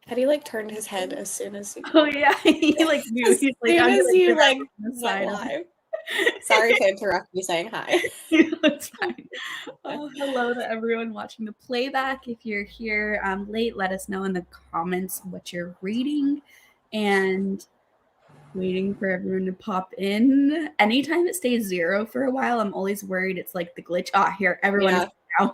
Eddie like turned his head as soon as Oh yeah, he like knew. as He's like, soon as you like went went live. Sorry to interrupt you saying hi. It's fine. Hello to everyone watching the playback. If you're here late, let us know in the comments what you're reading, and waiting for everyone to pop in. Anytime it stays 0 for a while, I'm always worried it's like the glitch. Here, everyone is now.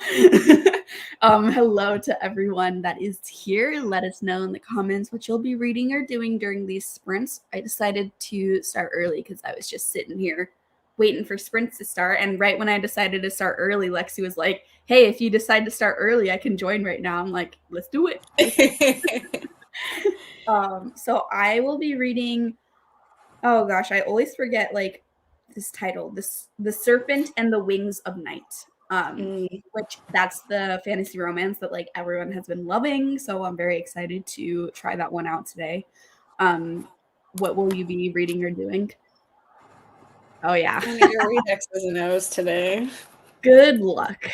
Hello to everyone that is here. Let us know in the comments what you'll be reading or doing during these sprints. I decided to start early because I was just sitting here waiting for sprints to start. And right when I decided to start early, Lexi was like, hey, if you decide to start early, I can join right now. I'm like, let's do it. So I will be reading, oh gosh, I always forget like this title, The Serpent and the Wings of Night. Which that's the fantasy romance that like everyone has been loving. So I'm very excited to try that one out today. What will you be reading or doing? Oh yeah. I need to read X's and O's today. Good luck.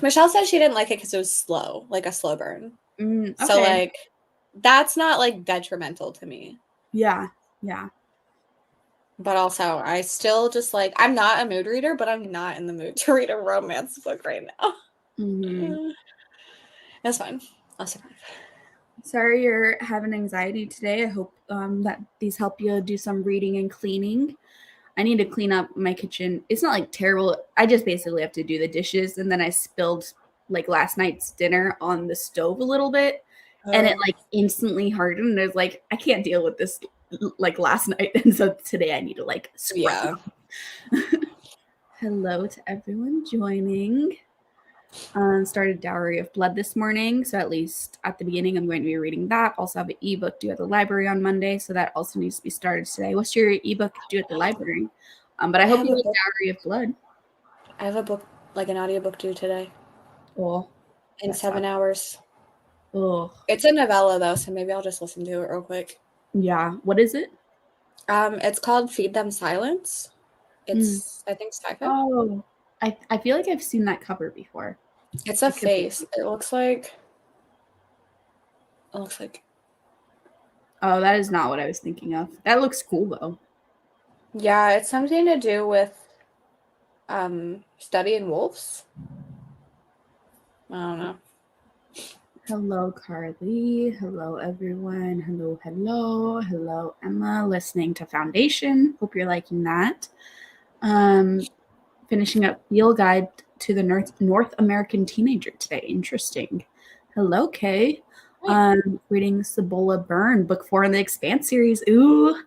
Michelle said she didn't like it because it was slow, like a slow burn. Okay. So like that's not like detrimental to me. Yeah. But also, I still just like, I'm not a mood reader, but I'm not in the mood to read a romance book right now. That's fine. I'll survive. Sorry you're having anxiety today. I hope that these help you do some reading and cleaning. I need to clean up my kitchen. It's not like terrible. I just basically have to do the dishes, and then I spilled like last night's dinner on the stove a little bit, and it like instantly hardened. I was like, I can't deal with this like last night, and so today I need to like scrub. Yeah. Hello to everyone joining. Started Dowry of Blood this morning, so at least at the beginning I'm going to be reading that. Also have an ebook due at the library on Monday, so that also needs to be started today. What's your ebook due at the library? But I hope you like Dowry of Blood. I have a book, like an audiobook due today. Oh, in 7 hours. Oh, it's a novella though, so maybe I'll just listen to it real quick. Yeah, what is it? It's called Feed Them Silence. It's I think sci-fi. Oh, I feel like I've seen that cover before. It's a face. It looks like. Oh, that is not what I was thinking of. That looks cool though. Yeah, it's something to do with studying wolves. I don't know. Hello, Carly. Hello, everyone. Hello, Emma, listening to Foundation. Hope you're liking that. Finishing up Field Guide to the North American Teenager today. Interesting. Hello, Kay. Reading Cibola Burn, book 4 in the Expanse series. Ooh,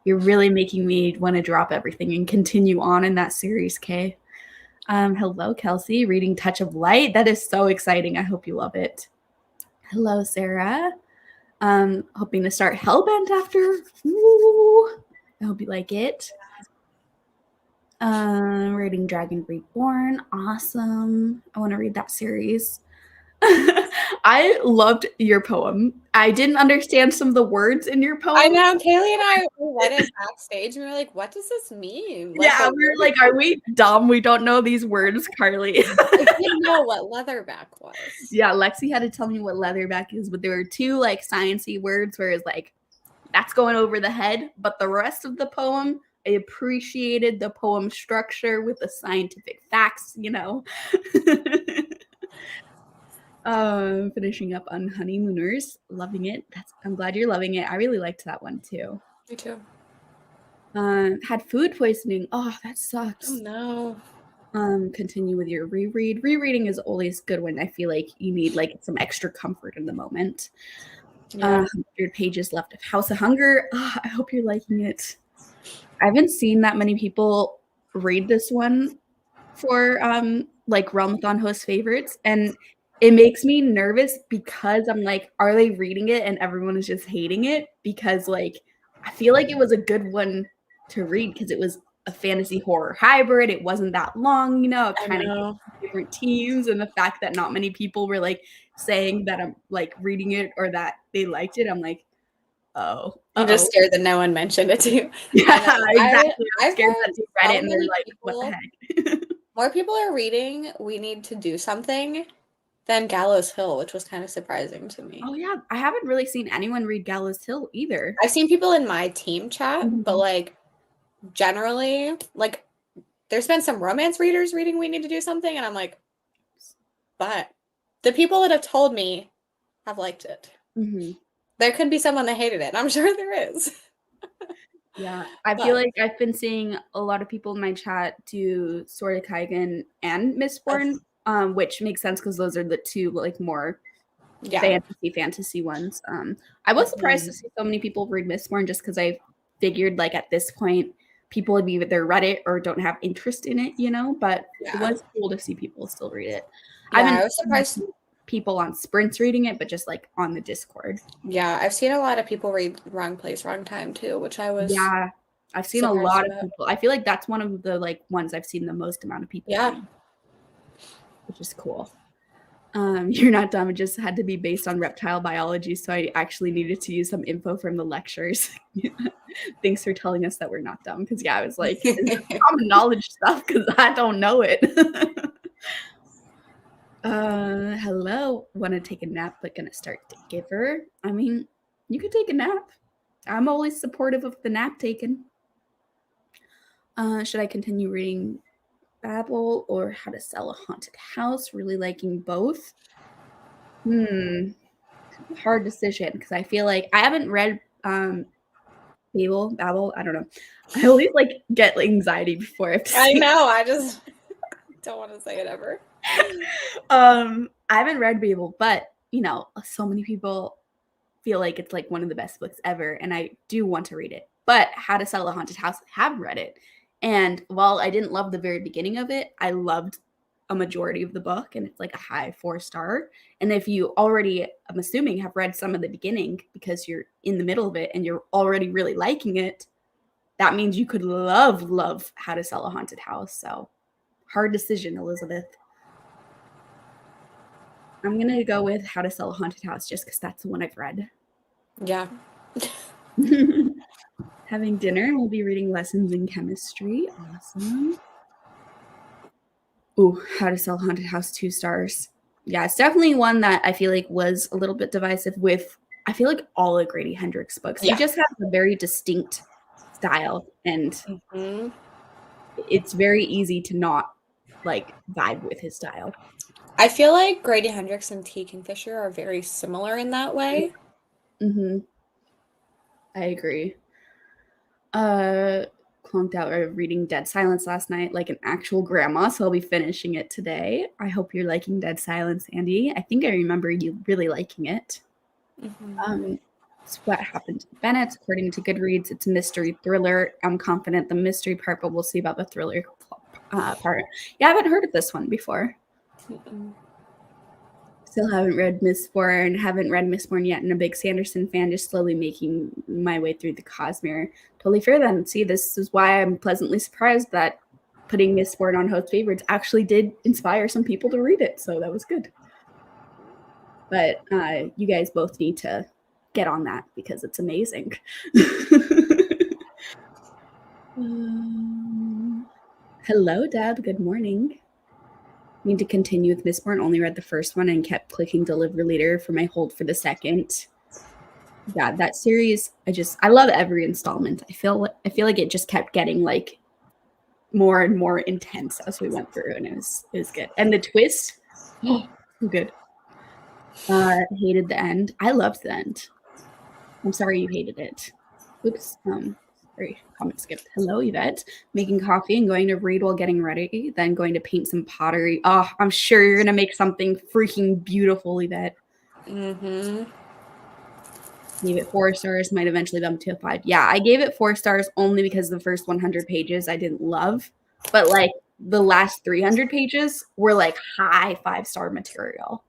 you're really making me want to drop everything and continue on in that series, Kay. Hello, Kelsey. Reading Touch of Light. That is so exciting. I hope you love it. Hello, Sarah. Hoping to start Hellbent after. Ooh, I hope you like it. Reading Dragon Reborn. Awesome. I want to read that series. I loved your poem. I didn't understand some of the words in your poem. I know. Kaylee and I read it backstage, and we were like, what does this mean? Like, yeah, we were like, are we dumb? We don't know these words, Carly. I didn't know what leatherback was. Yeah, Lexi had to tell me what leatherback is, but there were 2 like sciencey words where it's like, that's going over the head. But the rest of the poem, I appreciated the poem structure with the scientific facts, Finishing up on Honeymooners, loving it. I'm glad you're loving it. I really liked that one too. Me too. Had food poisoning. Oh, that sucks. Oh no. Continue with your reread. Rereading is always good when I feel like you need like some extra comfort in the moment. 100 pages left of House of Hunger. I hope you're liking it. I haven't seen that many people read this one for like Realmathon host favorites, and it makes me nervous because I'm like, are they reading it and everyone is just hating it? Because like I feel like it was a good one to read because it was a fantasy horror hybrid. It wasn't that long, kind of different teams, and the fact that not many people were like saying that I'm like reading it or that they liked it, I'm like, oh. I'm just scared that no one mentioned it to you. Yeah, exactly. I'm scared that you read it and they're like, what the heck? More people are reading We Need to Do Something. than Gallows Hill, which was kind of surprising to me. Oh yeah, I haven't really seen anyone read Gallows Hill either. I've seen people in my team chat, Mm-hmm. but like generally, like there's been some romance readers reading We Need to Do Something, and I'm like, but the people that have told me have liked it. Mm-hmm. There could be someone that hated it. I'm sure there is. Yeah, I feel like I've been seeing a lot of people in my chat do Sword of Kaigen and Mistborn, which makes sense because those are the two like more fantasy ones. I was surprised to see so many people read Mistborn just because I figured like at this point people have either read it or don't have interest in it, you know. But it was cool to see people still read it. Yeah, I was surprised people on Sprints reading it, but just like on the Discord. Yeah, I've seen a lot of people read Wrong Place, Wrong Time too, which I was. Yeah, I've seen a lot of people. I feel like that's one of the like ones I've seen the most amount of people. Yeah, read, which is cool. You're not dumb. It just had to be based on reptile biology, so I actually needed to use some info from the lectures. Thanks for telling us that we're not dumb, because I was like, common knowledge stuff because I don't know it. Hello. Want to take a nap, but gonna start to give her. I mean, you could take a nap. I'm always supportive of the nap taken. Should I continue reading Babel or How to Sell a Haunted House? Really liking both. Hard decision because I feel like I haven't read Babel. I don't know. I always like get anxiety before I know. I just don't want to say it ever. I haven't read Babel, but you know, so many people feel like it's like one of the best books ever, and I do want to read it. But How to Sell a Haunted House, I have read it, and while I didn't love the very beginning of it, I loved a majority of the book, and it's like a high 4-star. And if you already, I'm assuming, have read some of the beginning because you're in the middle of it and you're already really liking it, that means you could love How to Sell a Haunted House. So hard decision, Elizabeth. I'm going to go with How to Sell a Haunted House just because that's the one I've read. Yeah. Having dinner, we'll be reading Lessons in Chemistry. Awesome. Ooh, How to Sell a Haunted House, 2 stars. Yeah, it's definitely one that I feel like was a little bit divisive with, I feel like all of Grady Hendrix books. He just has a very distinct style, and it's very easy to not like vibe with his style. I feel like Grady Hendrix and T. Kingfisher are very similar in that way. I agree. Clunked out of reading Dead Silence last night like an actual grandma, so I'll be finishing it today. I hope you're liking Dead Silence, Andy. I think I remember you really liking it. It's What Happened to Bennett. According to Goodreads, it's a mystery thriller. I'm confident the mystery part, but we'll see about the thriller part. Yeah, I haven't heard of this one before. Still haven't read Mistborn. Haven't read Mistborn yet, and a big Sanderson fan, just slowly making my way through the Cosmere. Totally fair then. See, this is why I'm pleasantly surprised that putting Mistborn on Host Favorites actually did inspire some people to read it, so that was good. But you guys both need to get on that because it's amazing. Hello, Deb. Good morning. Need to continue with Mistborn. Only read the first one and kept clicking deliver later for my hold for the second. Yeah, that series, I love every installment. I feel like it just kept getting like more and more intense as we went through, and it was good. And the twist, so good. Hated the end. I loved the end. I'm sorry you hated it. Oops. Sorry, comment skipped. Hello, Yvette. Making coffee and going to read while getting ready, then going to paint some pottery. Oh, I'm sure you're gonna make something freaking beautiful, Yvette. Gave it 4 stars, might eventually bump to a 5. Yeah, I gave it 4 stars only because the first 100 pages I didn't love, but like the last 300 pages were like high 5-star material.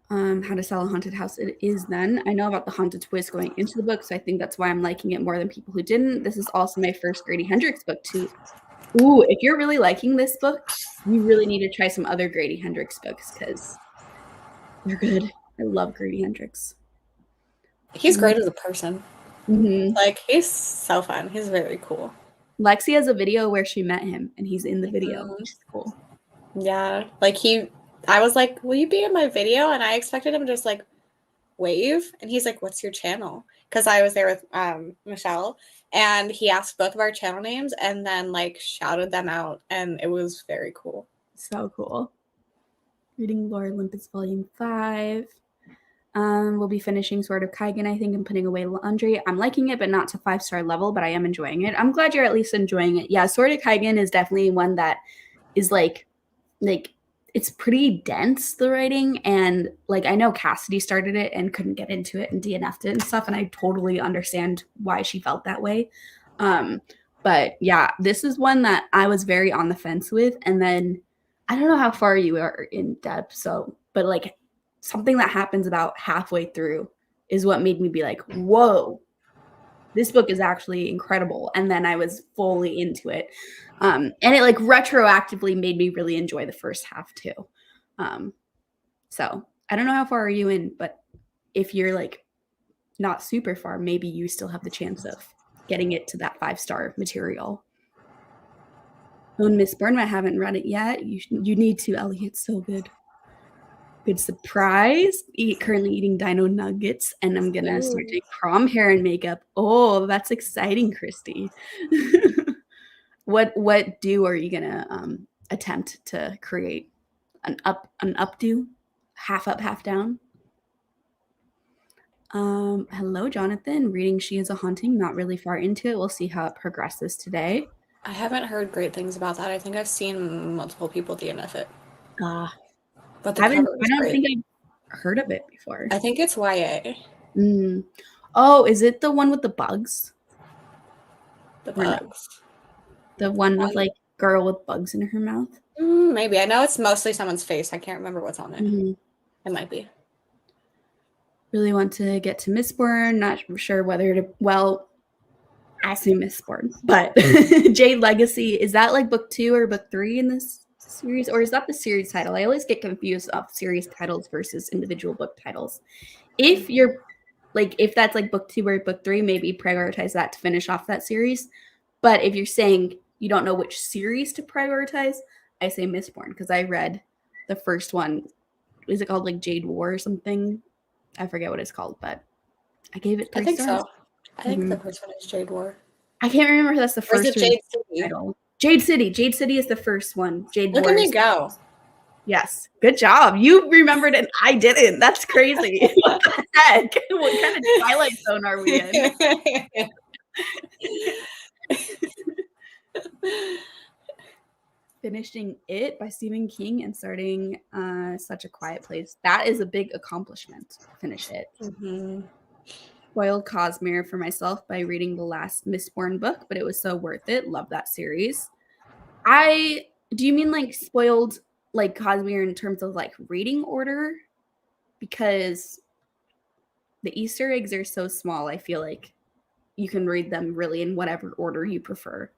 How to Sell a Haunted House it is then. I know about the haunted twist going into the book, so I think that's why I'm liking it more than people who didn't. This is also my first Grady Hendrix book too. Ooh, if you're really liking this book, you really need to try some other Grady Hendrix books because they're good. I love Grady Hendrix. He's great as a person. Like, he's so fun. He's very cool. Lexi has a video where she met him, and he's in the video, which is cool. Yeah. Like I was like, will you be in my video? And I expected him to just like wave. And he's like, what's your channel? Because I was there with Michelle, and he asked both of our channel names and then like shouted them out. And it was very cool. So cool. Reading Lore Olympus Volume 5. We'll be finishing Sword of Kaigen, I think, and putting away laundry. I'm liking it, but not to 5-star level, but I am enjoying it. I'm glad you're at least enjoying it. Yeah, Sword of Kaigen is definitely one that is like it's pretty dense, the writing, and like I know Cassidy started it and couldn't get into it and DNF'd it and stuff, and I totally understand why she felt that way. But yeah, this is one that I was very on the fence with, and then I don't know how far you are in depth, so but like something that happens about halfway through is what made me be like, whoa, this book is actually incredible. And then I was fully into it. And it like retroactively made me really enjoy the first half too. So I don't know how far are you in, but if you're like not super far, maybe you still have the chance of getting it to that 5-star material. On Miss Burnham, I haven't read it yet. You need to, Ellie. It's so good. Good surprise. Currently eating dino nuggets, and I'm gonna start doing prom hair and makeup. Oh, that's exciting, Christy. What are you gonna attempt to create? An updo? Half up, half down? Hello, Jonathan. Reading She Is a Haunting, not really far into it. We'll see how it progresses today. I haven't heard great things about that. I think I've seen multiple people DNF it. But the cover was I don't great. think I've heard of it before. I think it's YA. Oh, is it the one with the bugs? The bugs. No? The one with like girl with bugs in her mouth? Maybe. I know it's mostly someone's face. I can't remember what's on it. It might be. Really want to get to Mistborn. Not sure whether to. Well, I say Mistborn, but Jade Legacy, is that like book 2 or book 3 in this series, or is that the series title? I always get confused of series titles versus individual book titles. If you're like, if that's like book 2 or book 3, maybe prioritize that to finish off that series. But if you're saying you don't know which series to prioritize, I say Mistborn, because I read the first one. Is it called like Jade War or something? I forget what it's called, but I gave it 3 stars. So. I think the first one is Jade War. I can't remember if that's the first Jade City? title. Jade City. Jade City is the first one. Jade War. Look at me go. Yes. Good job. You remembered and I didn't. That's crazy. What the heck? What kind of Twilight Zone are we in? Finishing It by Stephen King and starting Such a Quiet Place. That is a big accomplishment. Finish it. Spoiled Cosmere for myself by reading the last Mistborn book, but it was so worth it. Love that series. Do you mean like spoiled like Cosmere in terms of like reading order? Because the Easter eggs are so small, I feel like you can read them really in whatever order you prefer.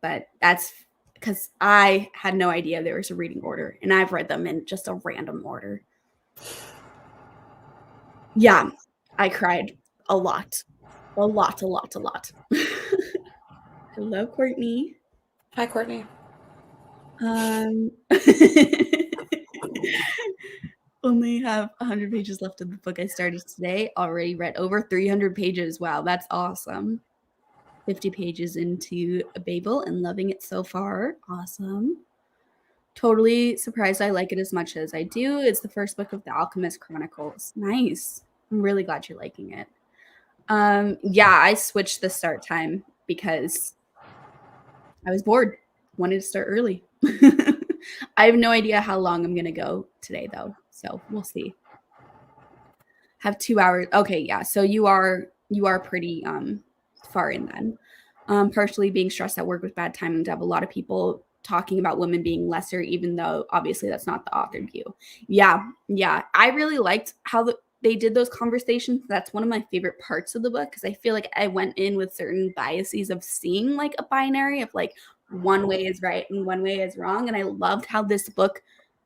But that's because I had no idea there was a reading order, and I've read them in just a random order. Yeah, I cried a lot. Hello, Courtney. Hi, Courtney. Only have 100 pages left of the book I started today. Already read over 300 pages. Wow, that's awesome. 50 pages into Babel and loving it so far. Awesome. Totally surprised I like it as much as I do. It's the first book of the Alchemist Chronicles. Nice. I'm really glad you're liking it. Yeah, I switched the start time because I was bored. Wanted to start early. I have no idea how long I'm gonna go today though, so we'll see. Have 2 hours. Okay, yeah. So you are pretty far in then. Partially being stressed at work with bad timing to have a lot of people talking about women being lesser, even though obviously that's not the author view. Yeah. I really liked how they did those conversations. That's one of my favorite parts of the book because I feel like I went in with certain biases of seeing like a binary of like one way is right and one way is wrong. And I loved how this book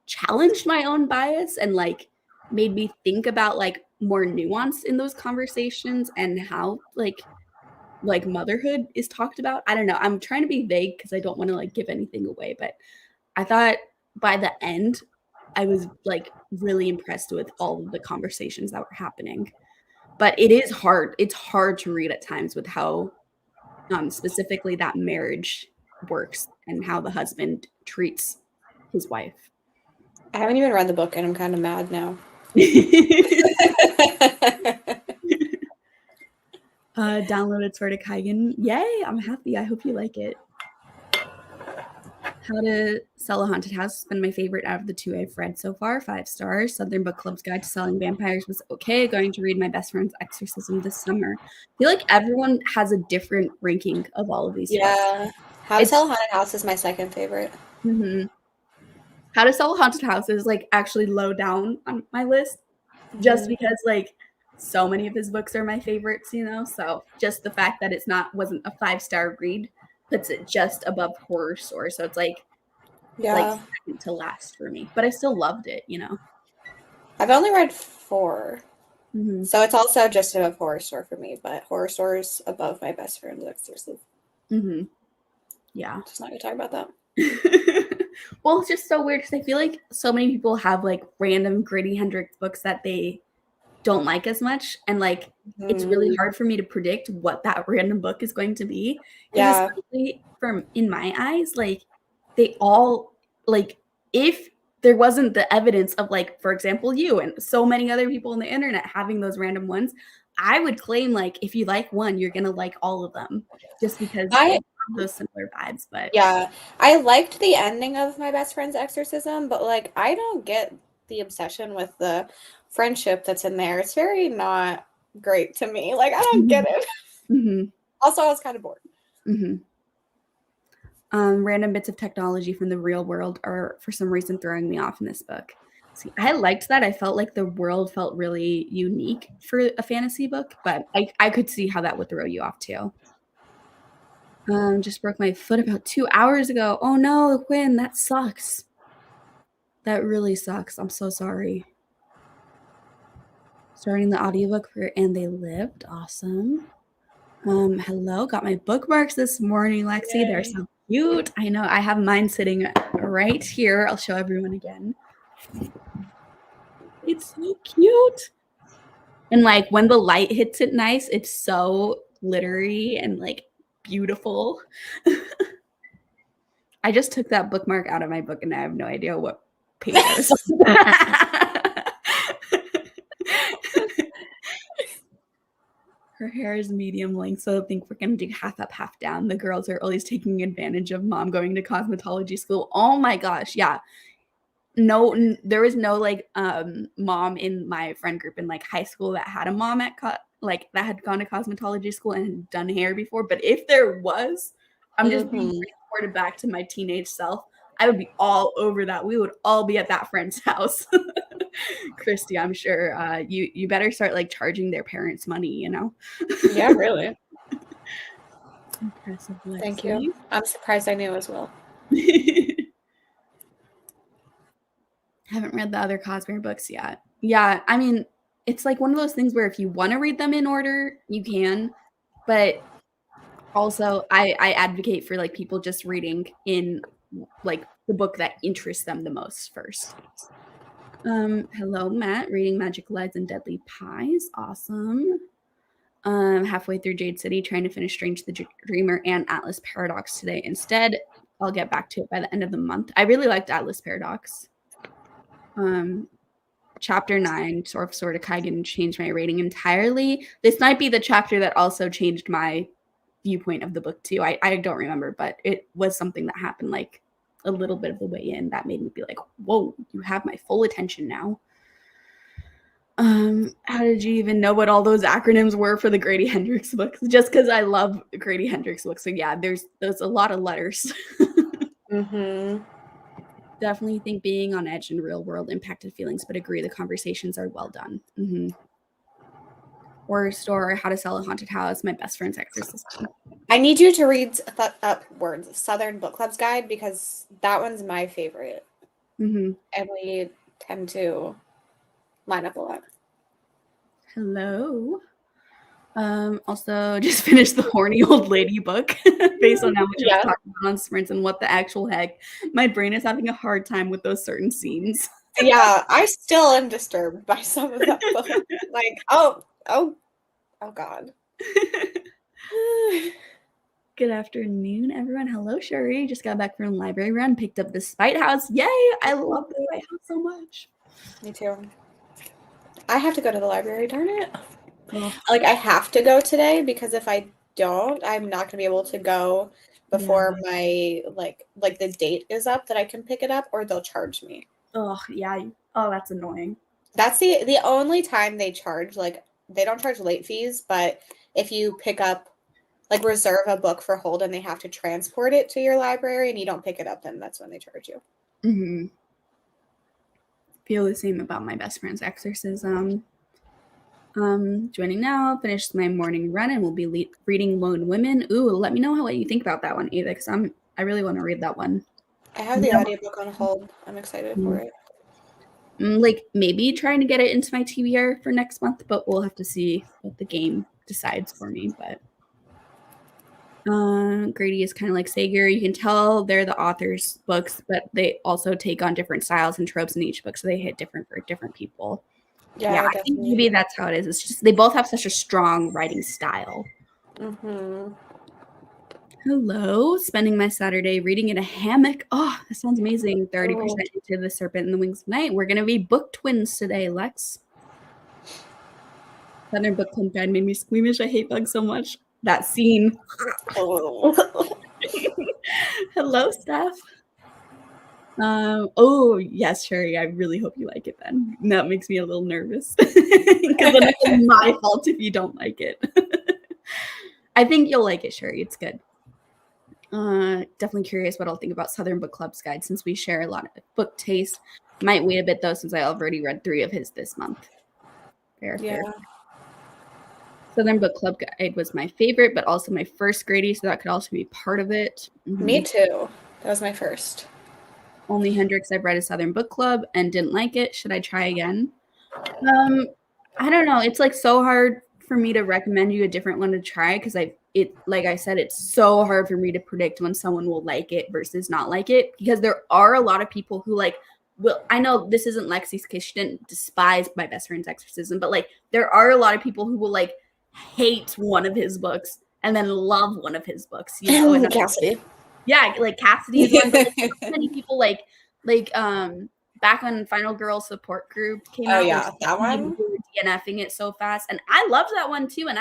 challenged my own bias and like made me think about like more nuance in those conversations and how like motherhood is talked about. I don't know. I'm trying to be vague because I don't want to like give anything away, but I thought by the end, I was like really impressed with all of the conversations that were happening. But it is hard. It's hard to read at times with how specifically that marriage works and how the husband treats his wife. I haven't even read the book, and I'm kind of mad now. Downloaded Sword of Kaigen. Yay, I'm happy. I hope you like it. How to Sell a Haunted House has been my favorite out of the 2 I've read so far. 5 stars. Southern Book Club's Guide to Selling Vampires was okay. Going to read my best friend's Exorcism this summer. I feel like everyone has a different ranking of all of these books. Yeah. How to Sell a Haunted House is my second favorite. Mm-hmm. How to Sell a Haunted House is like actually low down on my list, just because like so many of his books are my favorites, you know. So just the fact that wasn't a 5-star read puts it just above Horror Store. So it's like second to last for me. But I still loved it, you know. I've only read 4. Mm-hmm. So it's also just above Horror Store for me, but Horror Store is above my best friend's Exorcism. Mm-hmm. Yeah. Just not gonna talk about that. Well, it's just so weird because I feel like so many people have like random Grady Hendrix books that they don't like as much, and like it's really hard for me to predict what that random book is going to be. Yeah. Especially in my eyes, like they all like if there wasn't the evidence of like, for example, you and so many other people on the internet having those random ones, I would claim like if you like one, you're gonna like all of them just because they have those similar vibes. But yeah, I liked the ending of my best friend's Exorcism, but like I don't get the obsession with the friendship that's in there. It's very not great to me. Like I don't get it. Mm-hmm. Also, I was kind of bored. Mm-hmm. Random bits of technology from the real world are for some reason throwing me off in this book. See, I liked that. I felt like the world felt really unique for a fantasy book, but I could see how that would throw you off too. Just broke my foot about 2 hours ago. Oh no, Quinn, that sucks. That really sucks. I'm so sorry. Starting the audiobook for And They Lived. Awesome. Hello, got my bookmarks this morning, Lexi. Yay. They're so cute. I know, I have mine sitting right here. I'll show everyone again. It's so cute. And like when the light hits it nice, it's so glittery and like beautiful. I just took that bookmark out of my book and I have no idea what page I was. Her hair is medium length, so I think we're going to do half up, half down. The girls are always taking advantage of mom going to cosmetology school. Oh my gosh, yeah. No, there was no like mom in my friend group in like high school that had a mom that had gone to cosmetology school and had done hair before. But if there was, I'm just being transported back to my teenage self. I would be all over that. We would all be at that friend's house. Christy, I'm sure you better start like charging their parents money, you know? Yeah, really. Impressive, Lexi. Thank you. I'm surprised I knew as well. Haven't read the other Cosmere books yet. Yeah, I mean, it's like one of those things where if you want to read them in order, you can. But also, I advocate for like people just reading in like the book that interests them the most first. Hello, Matt. Reading Magic Lies and Deadly Pies. Awesome. Halfway through Jade City, trying to finish Strange the Dreamer and Atlas Paradox today. Instead, I'll get back to it by the end of the month. I really liked Atlas Paradox. Chapter 9, Sword of Kaigen, changed my rating entirely. This might be the chapter that also changed my viewpoint of the book too. I don't remember, but it was something that happened like a little bit of the way in that made me be like, whoa, you have my full attention now. How did you even know what all those acronyms were for the Grady Hendrix books? Just because I love Grady Hendrix books. So yeah, there's a lot of letters. Definitely think being on edge in real world impacted feelings, but agree the conversations are well done. Horror Store, How to Sell a Haunted House, my best friend's Exorcism. I need you to read Southern Book Club's Guide because that one's my favorite. And we tend to line up a lot. Hello. Also just finished the horny old lady book based on how much I was Yeah. talking about on sprints and what the actual heck. My brain is having a hard time with those certain scenes. Yeah, I still am disturbed by some of that book. Like, oh God. Good afternoon, everyone. Hello, Sherry. Just got back from the library run, picked up the Spite House. Yay! I love the Spite House so much. Me too. I have to go to the library, darn it. Ugh. Like, I have to go today because if I don't, I'm not gonna be able to go before my like the date is up that I can pick it up, or they'll charge me. Oh, yeah. Oh, that's annoying. That's the only time they charge. Like, they don't charge late fees, but if you pick up, like, reserve a book for hold and they have to transport it to your library and you don't pick it up, then that's when they charge you. Mm-hmm. Feel the same about my best friend's exorcism. Joining now, finished my morning run and will be reading Lone Women. Ooh, let me know what you think about that one, Ava, because I really want to read that one. I have the audiobook on hold. I'm excited for it. Like, maybe trying to get it into my TBR for next month, but we'll have to see what the game decides for me. But Grady is kind of like Sager. You can tell they're the author's books, but they also take on different styles and tropes in each book, so they hit different for different people. Yeah, I think maybe that's how it is. It's just they both have such a strong writing style. Mm-hmm. Hello, spending my Saturday reading in a hammock. Oh, that sounds amazing. 30% into The Serpent and the Wings of Night. We're going to be book twins today, Lex. Southern Book Club Guide made me squeamish. I hate bugs so much. That scene. Oh. Hello, Steph. Oh, yes, Sherry. I really hope you like it then. That makes me a little nervous. Because then it's my fault if you don't like it. I think you'll like it, Sherry. It's good. Definitely curious what I'll think about Southern Book Club's guide since we share a lot of book taste. Might wait a bit though since I already read 3 of his this month. Fair. Southern Book Club guide was my favorite, but also my first Grady, so that could also be part of it. Mm-hmm. Me too. That was my first. Only Hendrix I've read a Southern Book Club and didn't like it. Should I try again? I don't know. It's like so hard for me to recommend you a different one to try because like I said, it's so hard for me to predict when someone will like it versus not like it because there are a lot of people who like will. I know this isn't Lexi's case; she didn't despise my best friend's exorcism, but like there are a lot of people who will like hate one of his books and then love one of his books. You know, and Cassidy. Yeah, like Cassidy is one, but like, so many people like back when Final Girl Support Group came out. Oh yeah, that one. We were DNFing it so fast, and I loved that one too. And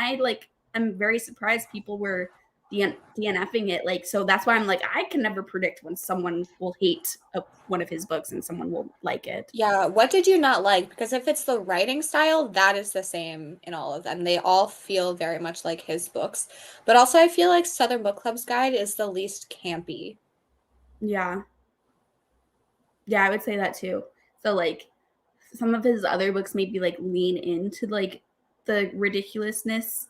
I'm very surprised people were DNFing it. Like, so that's why I'm like, I can never predict when someone will hate one of his books and someone will like it. Yeah, what did you not like? Because if it's the writing style, that is the same in all of them. They all feel very much like his books. But also, I feel like Southern Book Club's guide is the least campy. Yeah. Yeah, I would say that too. So like some of his other books maybe like lean into like the ridiculousness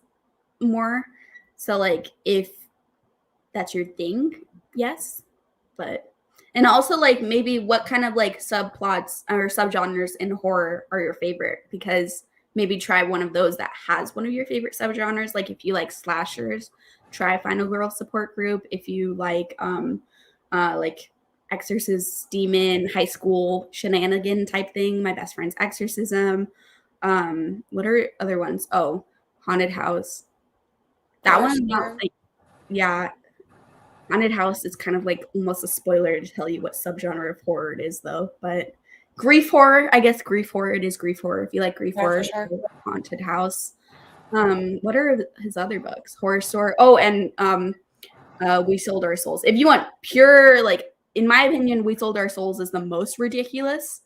more. So like if that's your thing, yes. But and also like maybe what kind of like subplots or subgenres in horror are your favorite? Because maybe try one of those that has one of your favorite subgenres. Like if you like slashers, try Final Girl Support Group. If you like Exorcist Demon, high school shenanigan type thing, My Best Friend's Exorcism. What are other ones? Oh, Haunted House. That one's not like, yeah. Haunted House is kind of like almost a spoiler to tell you what subgenre of horror it is, though. But grief horror, I guess grief horror, it is grief horror. If you like grief horror, sure. Haunted House. What are his other books? Horror Store. Oh, and We Sold Our Souls. If you want pure, like, in my opinion, We Sold Our Souls is the most ridiculous.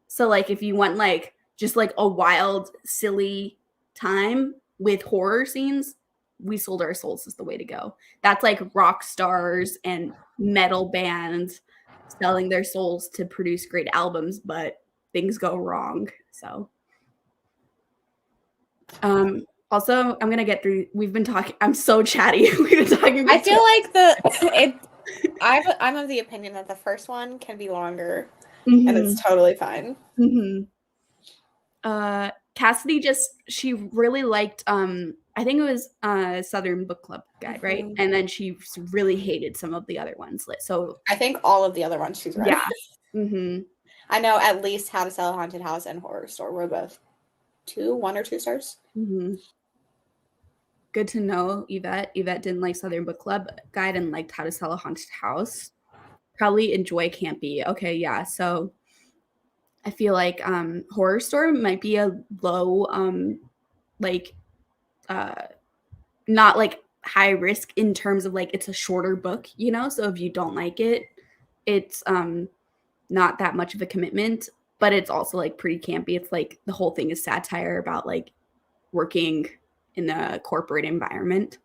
So, like, if you want, like, just, like, a wild, silly time with horror scenes, We Sold Our Souls is the way to go. That's, like, rock stars and metal bands selling their souls to produce great albums, but things go wrong. So, also, I'm gonna get through. We've been talking. I'm so chatty. We've been talking. I feel like I'm of the opinion that the first one can be longer, and it's totally fine. Cassidy she really liked I think it was Southern Book Club Guide, right? Mhm. And then she really hated some of the other ones. So I think all of the other ones she's read. yeah. Mm-hmm. I know at least How to Sell a Haunted House and Horror Store were both 1 or 2 stars. Mm-hmm. Good to know, Yvette. Yvette didn't like Southern Book Club Guide and liked How to Sell a Haunted House. Probably enjoy Campy. Okay, yeah. So I feel like Horror Store might be a low, like, not like high risk in terms of like it's a shorter book, you know? So if you don't like it, it's not that much of a commitment, but it's also like pretty campy. It's like the whole thing is satire about like working in a corporate environment.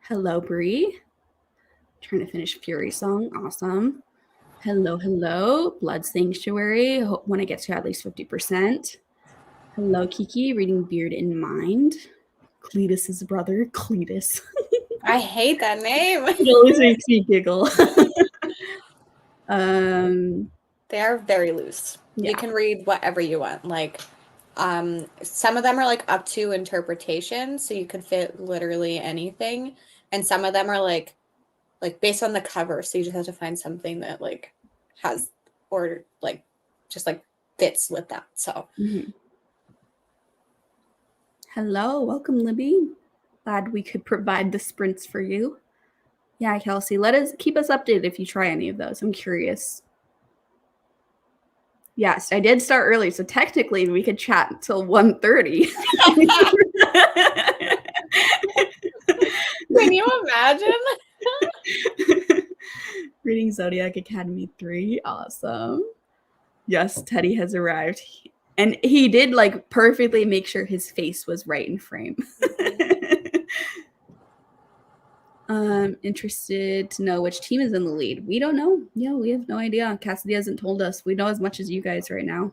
Hello, Bree. Trying to finish Fury Song. Awesome. Hello, hello. Blood Sanctuary. Hope when it gets to at least 50%. Hello, Kiki. Reading Beard in Mind. Cletus's brother, Cletus. I hate that name. It always makes me giggle. They are very loose. Yeah. You can read whatever you want. Like, some of them are like up to interpretation, so you could fit literally anything, and some of them are like based on the cover, so you just have to find something that like has or like just like fits with that. So Hello, welcome, Libby. Glad we could provide the sprints for you. Yeah, Kelsey, keep us updated if you try any of those. I'm curious. Yes, I did start early, so technically we could chat until 1:30. can you imagine? Reading Zodiac Academy 3. Awesome. Yes, Teddy has arrived. And he did like perfectly make sure his face was right in frame. Interested to know which team is in the lead. We don't know. Yeah, we have no idea. Cassidy hasn't told us. We know as much as you guys right now.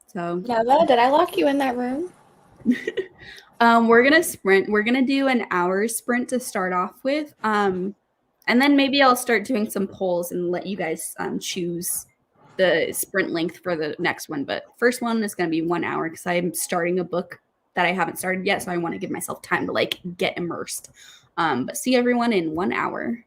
So Nella, did I lock you in that room? we're gonna sprint. We're gonna do an hour sprint to start off with. And then maybe I'll start doing some polls and let you guys choose the sprint length for the next one. But first one is gonna be 1 hour because I'm starting a book that I haven't started yet, so I want to give myself time to like get immersed. But see everyone in 1 hour.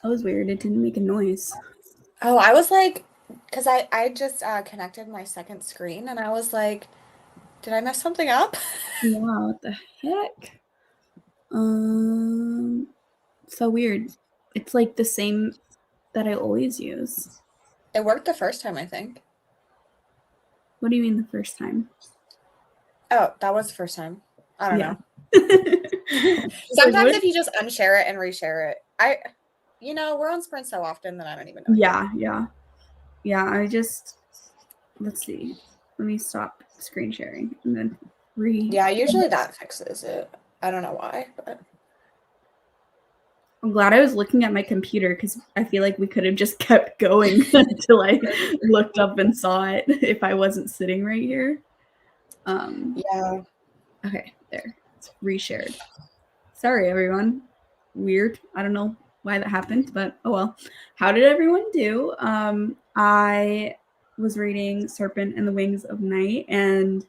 That was weird. It didn't make a noise. Oh, I was like, because I just connected my second screen and I was like, did I mess something up? Yeah, what the heck? So weird. It's like the same that I always use. It worked the first time, I think. What do you mean the first time? Oh, that was the first time. I don't know. Sometimes Sometimes if you just unshare it and reshare it, we're on Sprint so often that I don't even know. Yeah. Let's see. Let me stop screen sharing and then Yeah, usually that fixes it. I don't know why, but I'm glad I was looking at my computer because I feel like we could have just kept going until I looked up and saw it if I wasn't sitting right here. Yeah. Okay, there. It's reshared. Sorry, everyone. Weird. I don't know why that happened, but oh well. How did everyone do? I was reading Serpent and the Wings of Night, and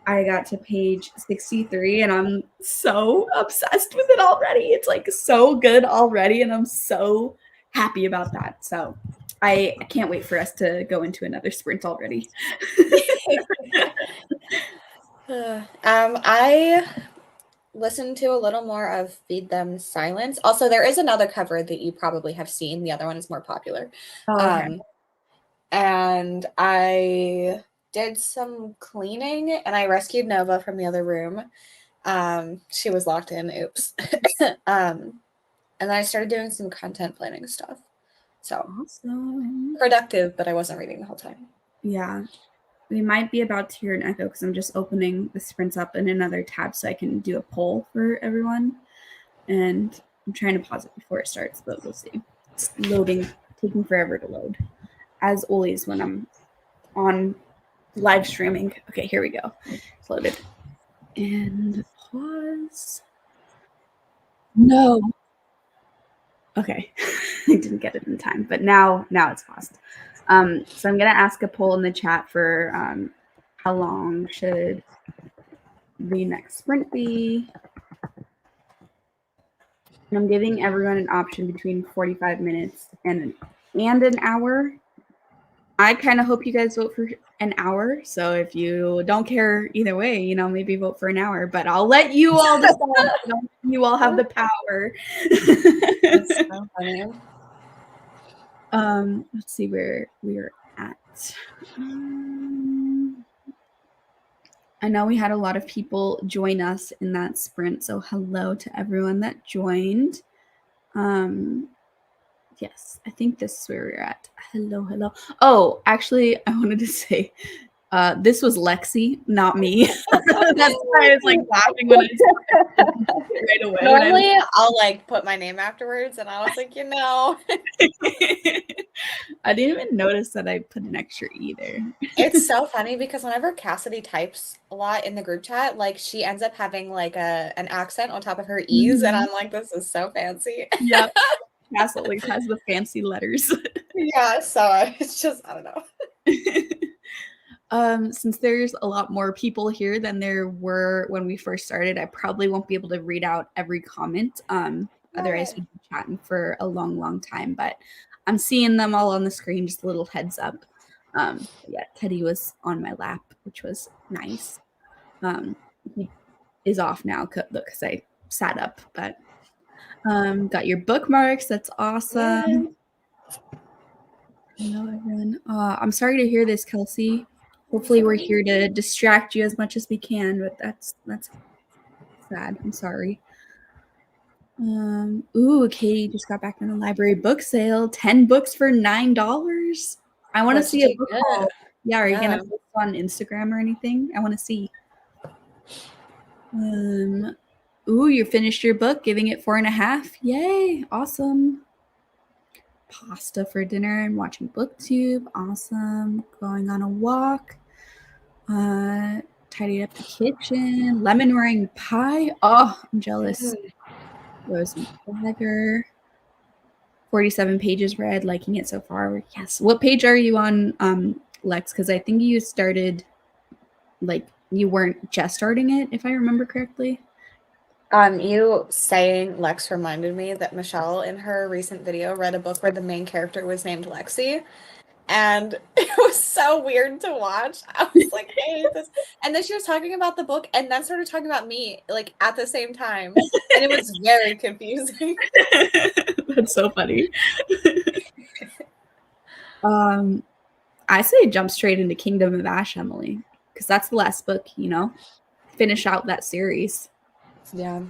I got to page 63, and I'm so obsessed with it already. It's like so good already, and I'm so happy about that. So I can't wait for us to go into another sprint already. I listened to a little more of Feed Them Silence. Also, there is another cover that you probably have seen. The other one is more popular. Oh, okay. And I did some cleaning and I rescued Nova from the other room. She was locked in. Oops. And then I started doing some content planning stuff. So Awesome. productive, but I wasn't reading the whole time. Yeah. We might be about to hear an echo because I'm just opening the sprints up in another tab so I can do a poll for everyone. And I'm trying to pause it before it starts, but we'll see. It's loading, taking forever to load, as always when I'm on live streaming. Okay, here we go. It's loaded. And pause. No. Okay, I didn't get it in time, but now it's paused. So I'm gonna ask a poll in the chat for how long should the next sprint be? And I'm giving everyone an option between 45 minutes and an hour. I kind of hope you guys vote for an hour. So if you don't care either way, maybe vote for an hour. But I'll let you all decide. You all have the power. That's so funny. Let's see where we're at. I know we had a lot of people join us in that sprint, so hello to everyone that joined. Yes, I think this is where we're at. Hello. Oh, actually, I wanted to say this was Lexi, not me. That's why I was like laughing when I saw it right away. Normally, I'll like put my name afterwards, and I was like, I didn't even notice that I put an extra E there. It's so funny because whenever Cassidy types a lot in the group chat, like she ends up having like an accent on top of her E's, and I'm like, this is so fancy. Yep. Cass always has the fancy letters. Yeah, so it's just, I don't know. Since there's a lot more people here than there were when we first started, I probably won't be able to read out every comment. Otherwise we'd be chatting for a long time, but I'm seeing them all on the screen, just a little heads up. Yeah, Teddy was on my lap, which was nice. He is off now because I sat up, but got your bookmarks. That's awesome. Hello, everyone. I'm sorry to hear this, Kelsey. Hopefully we're here to distract you as much as we can, but that's sad. I'm sorry. Ooh, Katie just got back from the library book sale. 10 books for $9. I want to see a book haul. Yeah, are you gonna post on Instagram or anything? I want to see. Ooh, you finished your book, giving it 4.5. Yay, awesome. Pasta for dinner and watching booktube. Awesome. Going on a walk. Tidied up the kitchen. Lemon meringue pie. Oh, I'm jealous. Rose and Dagger. 47 pages read, liking it so far. Yes. What page are you on, Lex? Because I think you started, like, you weren't just starting it, if I remember correctly. You saying Lex reminded me that Michelle in her recent video read a book where the main character was named Lexi. And it was so weird to watch. I was like, I hate this. And then she was talking about the book and then started talking about me, like, at the same time. And it was very confusing. That's so funny. I say jump straight into Kingdom of Ash, Emily, because that's the last book, you know? Finish out that series. Yeah.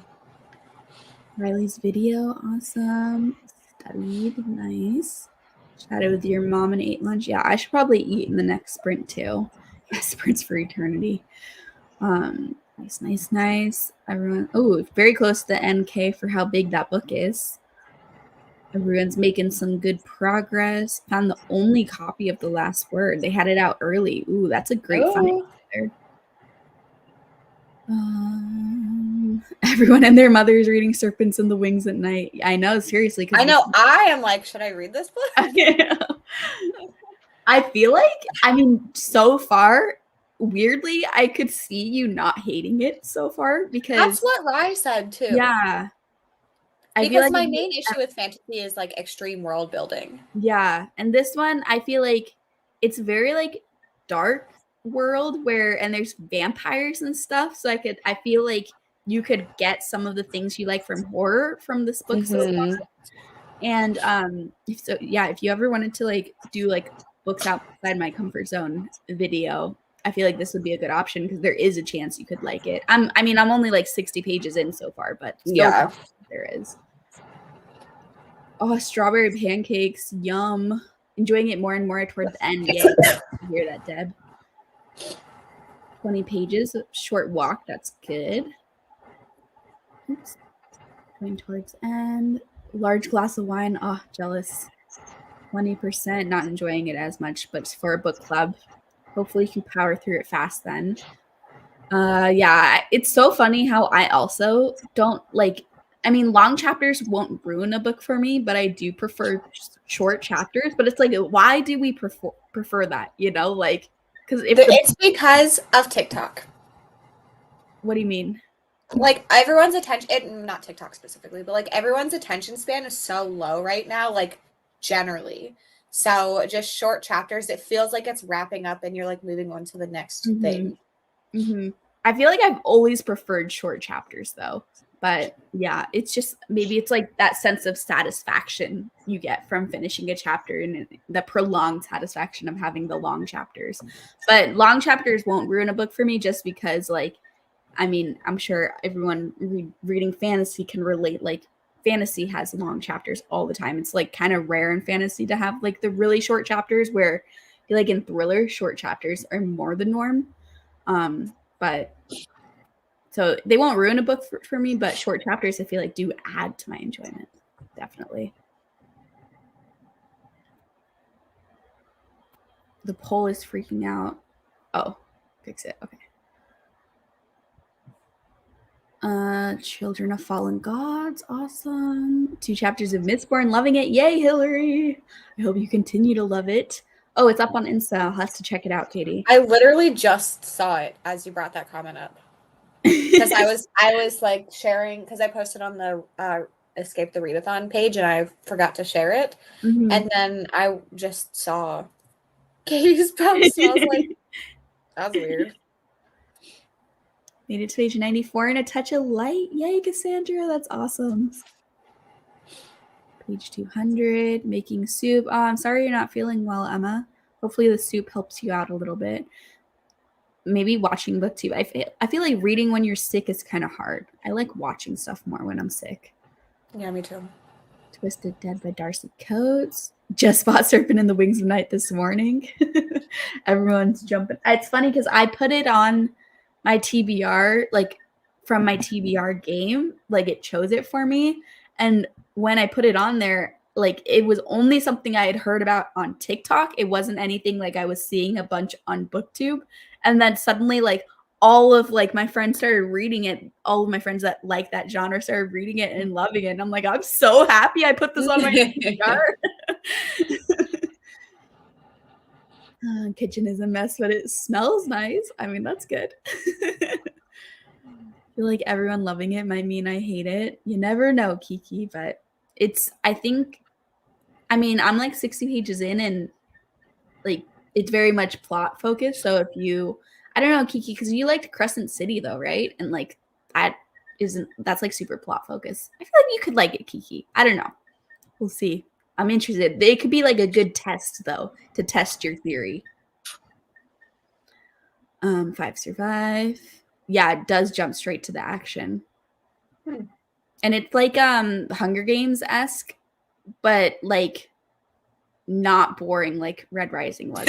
Riley's video, awesome. Studied, nice. Chatted with your mom and ate lunch. Yeah, I should probably eat in the next sprint too. Yeah, sprints for eternity. Nice. Everyone, oh, very close to the NK for how big that book is. Everyone's making some good progress. Found the only copy of The Last Word. They had it out early. Ooh, that's a great find. Everyone and their mothers reading Serpents in the Wings at night. I know, seriously. I know. I am like, should I read this book? I feel like, I mean, so far, weirdly, I could see you not hating it so far because that's what Rye said too. Yeah. I because feel like my main issue with fantasy is like extreme world building. Yeah. And this one, I feel like it's very like dark world and there's vampires and stuff. So I feel like you could get some of the things you like from horror from this book so far. And if you ever wanted to like do like books outside my comfort zone video, I feel like this would be a good option because there is a chance you could like it. I'm only like 60 pages in so far, but yeah, there is. Oh, strawberry pancakes, yum! Enjoying it more and more towards the end. Yeah, you hear that, Deb? 20 pages, short walk. That's good. Oops. Going towards end. Large glass of wine. Oh, jealous. 20%. Not enjoying it as much, but for a book club. Hopefully you can power through it fast then. Yeah, it's so funny how I also don't like, I mean, long chapters won't ruin a book for me, but I do prefer short chapters. But it's like, why do we prefer that? You know, like, because it's because of TikTok. What do you mean? Like everyone's attention, not TikTok specifically, but like everyone's attention span is so low right now, like generally. So just short chapters, it feels like it's wrapping up and you're like moving on to the next thing. I feel like I've always preferred short chapters though. But yeah, it's just maybe it's like that sense of satisfaction you get from finishing a chapter and the prolonged satisfaction of having the long chapters. But long chapters won't ruin a book for me just because like, I mean, I'm sure everyone reading fantasy can relate. Like fantasy has long chapters all the time. It's like kind of rare in fantasy to have like the really short chapters where like in thriller, short chapters are more the norm. But so they won't ruin a book for me, but short chapters I feel like do add to my enjoyment. Definitely. The poll is freaking out. Oh, fix it. Okay. Children of Fallen Gods, awesome. 2 chapters of Mistborn, loving it. Yay, Hillary! I hope you continue to love it. Oh, it's up on Insta. I'll have to check it out, Katie. I literally just saw it as you brought that comment up. Because I was like sharing, because I posted on the Escape the Readathon page and I forgot to share it. And then I just saw Katie's post. So I was like, that was weird. Made it to page 94 and a touch of light. Yay, Cassandra. That's awesome. Page 200, making soup. Oh, I'm sorry you're not feeling well, Emma. Hopefully the soup helps you out a little bit. Maybe watching booktube. I feel like reading when you're sick is kind of hard. I like watching stuff more when I'm sick. Yeah, me too. Twisted Dead by Darcy Coates. Just bought Serpent in the Wings of Night this morning. Everyone's jumping. It's funny because I put it on my TBR, like from my TBR game, like it chose it for me. And when I put it on there, like it was only something I had heard about on TikTok. It wasn't anything like I was seeing a bunch on BookTube. And then suddenly like all of like my friends started reading it. All of my friends that like that genre started reading it and loving it. And I'm like, I'm so happy I put this on my TBR. Kitchen is a mess, but it smells nice. I mean, that's good. feel like everyone loving it might mean I hate it. You never know, Kiki, but I'm like 60 pages in and like it's very much plot focused. So I don't know, Kiki, because you liked Crescent City though, right? And like that's like super plot focused. I feel like you could like it, Kiki. I don't know. We'll see. I'm interested. It could be like a good test though to test your theory. 5 survive. Yeah, it does jump straight to the action. And it's like Hunger Games-esque, but like not boring like Red Rising was.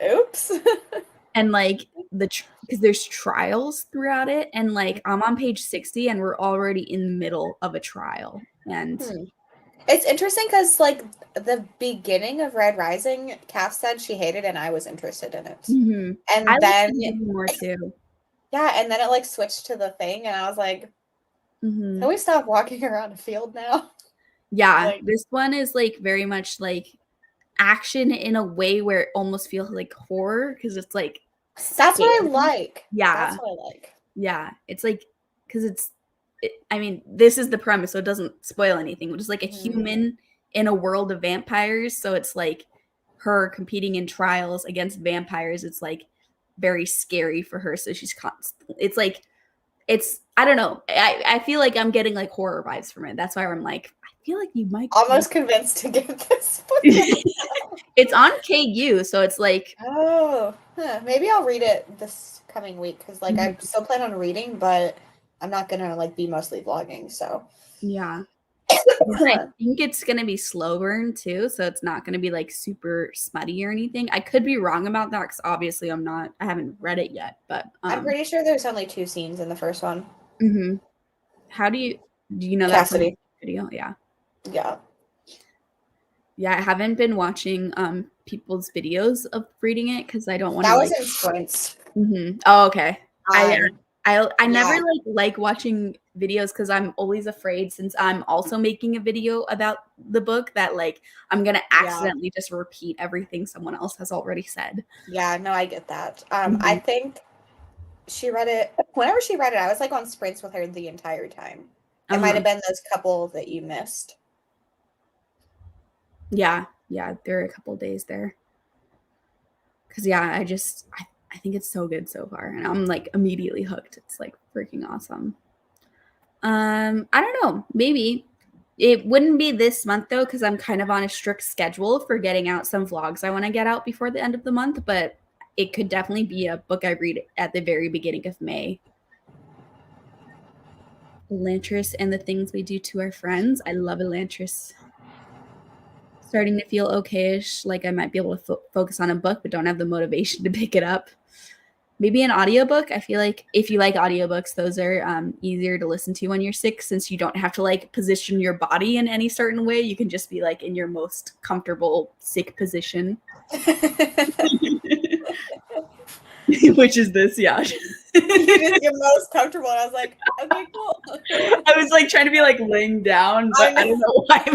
Oops. And like because there's trials throughout it, and like I'm on page 60 and we're already in the middle of a trial. And it's interesting because like the beginning of Red Rising, Kath said she hated and I was interested in it. Mm-hmm. And I then more too. Yeah, and then it like switched to the thing and I was like, can we stop walking around a field now? Yeah, like, this one is like very much like action in a way where it almost feels like horror because it's like that's what I like. Yeah, that's what I like. Yeah, it's like because I mean, this is the premise, so it doesn't spoil anything. It's like a human in a world of vampires, so it's like her competing in trials against vampires. It's like very scary for her, so she's it's like I don't know. I feel like I'm getting like horror vibes from it. That's why I'm like, I feel like you might almost convinced to get this book. It's on KU, so it's like maybe I'll read it this coming week because like I still plan on reading, but I'm not gonna like be mostly vlogging. So yeah. I think it's gonna be slow burn too, so it's not gonna be like super smutty or anything. I could be wrong about that because obviously I haven't read it yet, but I'm pretty sure there's only 2 scenes in the first one. How do you know Cassidy that video? Yeah. I haven't been watching people's videos of reading it because I don't want to. That was in Sprints. Oh, okay. I never like watching videos because I'm always afraid, since I'm also making a video about the book, that like I'm gonna accidentally just repeat everything someone else has already said. Yeah, no, I get that. I think she read it whenever she read it. I was like on Sprints with her the entire time. It might have been those couple that you missed. Yeah, there are a couple days there. Because I think it's so good so far, and I'm like immediately hooked. It's like freaking awesome. I don't know. Maybe it wouldn't be this month though, because I'm kind of on a strict schedule for getting out some vlogs I want to get out before the end of the month. But it could definitely be a book I read at the very beginning of May. Elantris and the things we do to our friends. I love Elantris. Starting to feel okayish, like I might be able to focus on a book, but don't have the motivation to pick it up. Maybe an audiobook. I feel like if you like audiobooks, those are easier to listen to when you're sick, since you don't have to like position your body in any certain way. You can just be like in your most comfortable sick position. Which is this, yeah. You're most comfortable. And I was like, okay, cool. I was like trying to be like laying down, but I don't know why.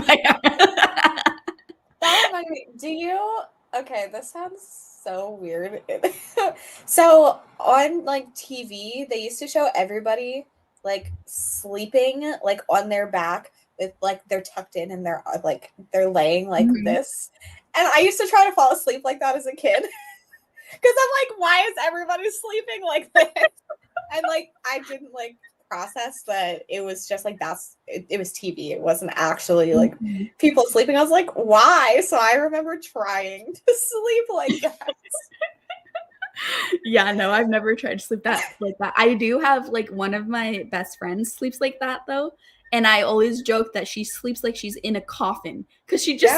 That reminded me. Do you? Okay, this sounds so weird. So on like TV, they used to show everybody like sleeping like on their back with like they're tucked in and they're laying like this. And I used to try to fall asleep like that as a kid. Because I'm like, why is everybody sleeping like this? And like I didn't like process that it was just like it was TV. It wasn't actually like people sleeping. I was like, why? So I remember trying to sleep like that. Yeah, no, I've never tried to sleep like that. I do have like one of my best friends sleeps like that though. And I always joke that she sleeps like she's in a coffin because she just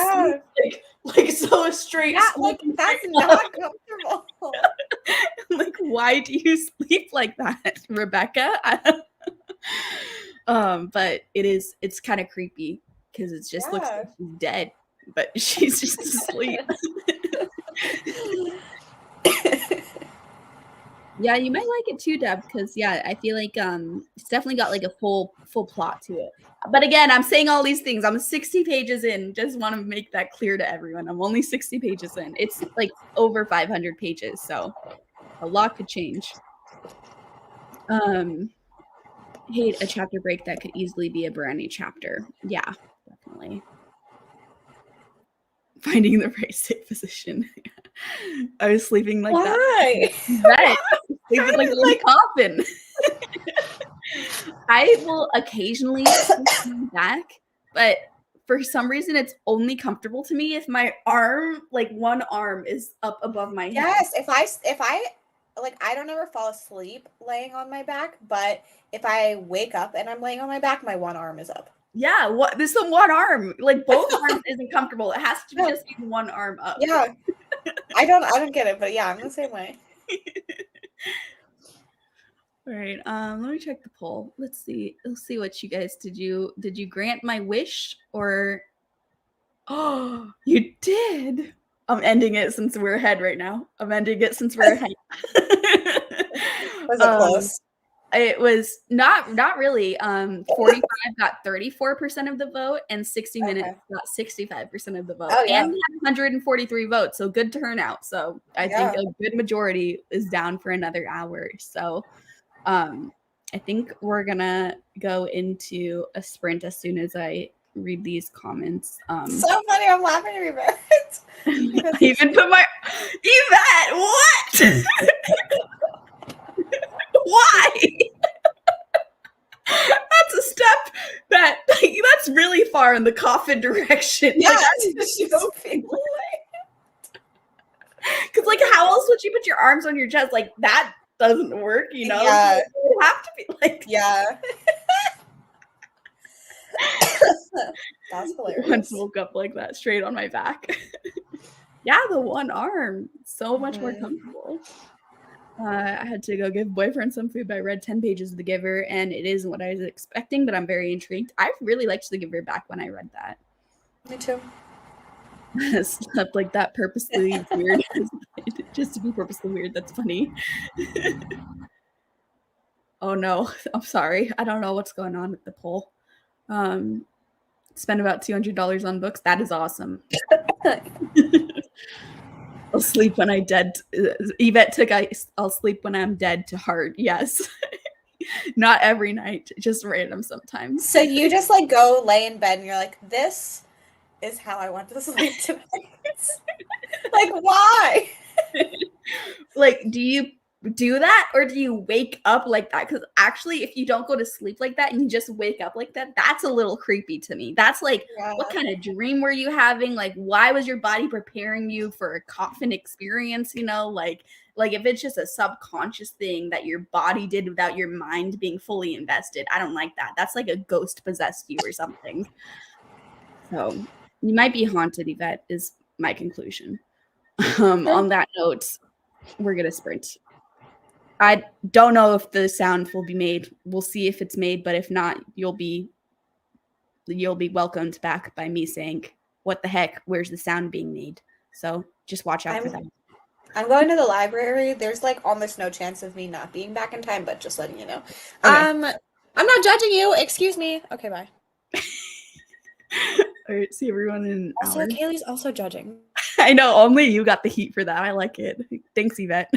sleeps like so straight. Yeah, like that's not comfortable. Like, why do you sleep like that, Rebecca? But it's kind of creepy because it just looks like she's dead, but she's just asleep. Yeah, you might like it too, Deb, because I feel like it's definitely got like a full plot to it. But again, I'm saying all these things. I'm 60 pages in. Just want to make that clear to everyone. I'm only 60 pages in. It's like over 500 pages, so a lot could change. Hate a chapter break that could easily be a brand new chapter. Yeah, definitely. Finding the right safe position. I was sleeping like that. Why? That sleeping like a little coffin. I will occasionally sleep on my back, but for some reason it's only comfortable to me if my arm, like one arm, is up above my head. Yes, if I like, I don't ever fall asleep laying on my back, but if I wake up and I'm laying on my back, my one arm is up. Yeah, what this is one arm. Like both arms isn't comfortable. It has to just be one arm up. Yeah. I don't get it, but yeah, I'm the same way. All right. Let me check the poll. Let's see what you guys did. You grant my wish or oh, you did. I'm ending it since we're ahead right now. I'm ending it since we're ahead. Was it close? It was not really. 45 got 34% of the vote, and 60 Minutes got 65% of the vote. Oh, yeah. And we had 143 votes, so good turnout. So I think a good majority is down for another hour. So I think we're gonna go into a sprint as soon as I read these comments. So funny, I'm laughing at Yvette. I even put my Yvette, what? Why? That's a step that's really far in the coffin direction. Yeah, like, she's so people because like how else would you put your arms on your chest? Like that doesn't work, you know? Yeah. It would have to be like yeah. That's hilarious. Once woke up like that, straight on my back. Yeah, the one arm, so much more comfortable. I had to go give boyfriend some food, but I read 10 pages of The Giver, and it isn't what I was expecting, but I'm very intrigued. I really liked The Giver back when I read that. Me too. Slept like that purposely weird. Just to be purposely weird. That's funny. Oh no, I'm sorry. I don't know what's going on with the poll. Spend about $200 on books. That is awesome. I'll sleep when I dead. Yvette took I'll sleep when I'm dead to heart. Yes. Not every night, just random sometimes. So you just like go lay in bed and you're like, this is how I want to sleep tonight. Like, why? Like, do you do that or do you wake up like that? Because actually, if you don't go to sleep like that and you just wake up like that, that's a little creepy to me. That's like, what kind of dream were you having? Like, why was your body preparing you for a coffin experience? You know, like if it's just a subconscious thing that your body did without your mind being fully invested, I don't like that. That's like a ghost possessed you or something. So you might be haunted, Yvette, is my conclusion. On that note, we're gonna sprint. I don't know if the sound will be made. We'll see if it's made, but if not, you'll be welcomed back by me saying, "What the heck? Where's the sound being made?" So just watch out for that. I'm going to the library. There's like almost no chance of me not being back in time, but just letting you know. Okay. I'm not judging you. Excuse me. Okay, bye. All right, see everyone in an Also, hour. Kaylee's also judging. I know, only you got the heat for that. I like it. Thanks, Yvette.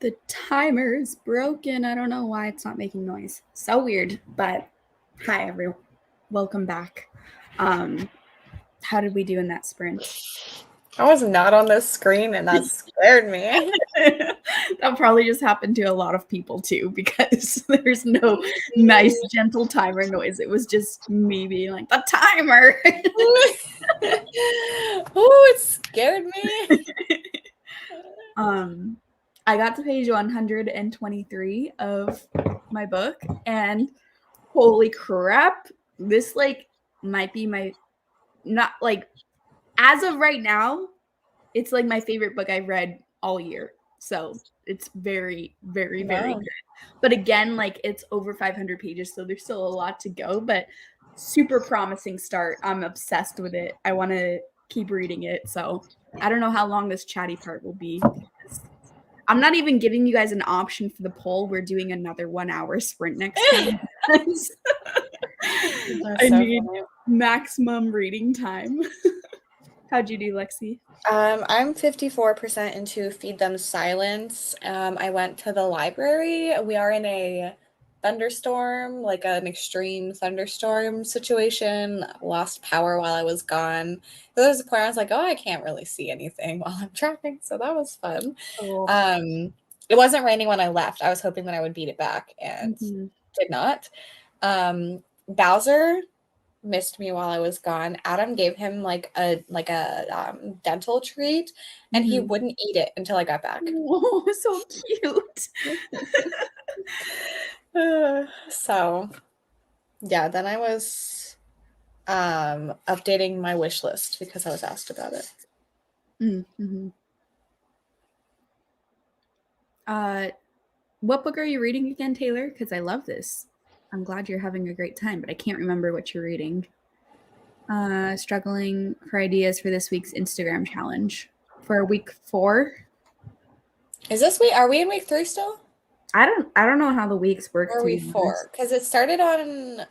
The timer is broken. I don't know why it's not making noise. So weird, but hi everyone. Welcome back. How did we do in that sprint? I was not on this screen and that scared me. That probably just happened to a lot of people too, because there's no nice gentle timer noise. It was just me being like, the timer. Oh, it scared me. I got to page 123 of my book, and holy crap, this might be my, not like, as of right now, it's like my favorite book I've read all year. So it's very, very, very good. But again, it's over 500 pages, so there's still a lot to go, but super promising start. I'm obsessed with it. I want to keep reading it. So I don't know how long this chatty part will be. I'm not even giving you guys an option for the poll. We're doing another 1 hour sprint next time. I need maximum reading time. How'd you do, Lexi? I'm 54% into Feed Them Silence. I went to the library. We are in a thunderstorm, like an extreme thunderstorm situation. Lost power while I was gone. So there was a point I was like, oh, I can't really see anything while I'm driving. So that was fun. Oh. It wasn't raining when I left. I was hoping that I would beat it back and did not. Bowser missed me while I was gone. Adam gave him like a dental treat, and he wouldn't eat it until I got back. Oh, so cute. So yeah, then I was updating my wish list because I was asked about it. What book are you reading again, Taylor? Because I love this. I'm glad you're having a great time, but I can't remember what you're reading. Struggling for ideas for this week's Instagram challenge for week 4. Is this week? Are we in week 3 still? I don't know how the weeks work. Or week 4? Because it started on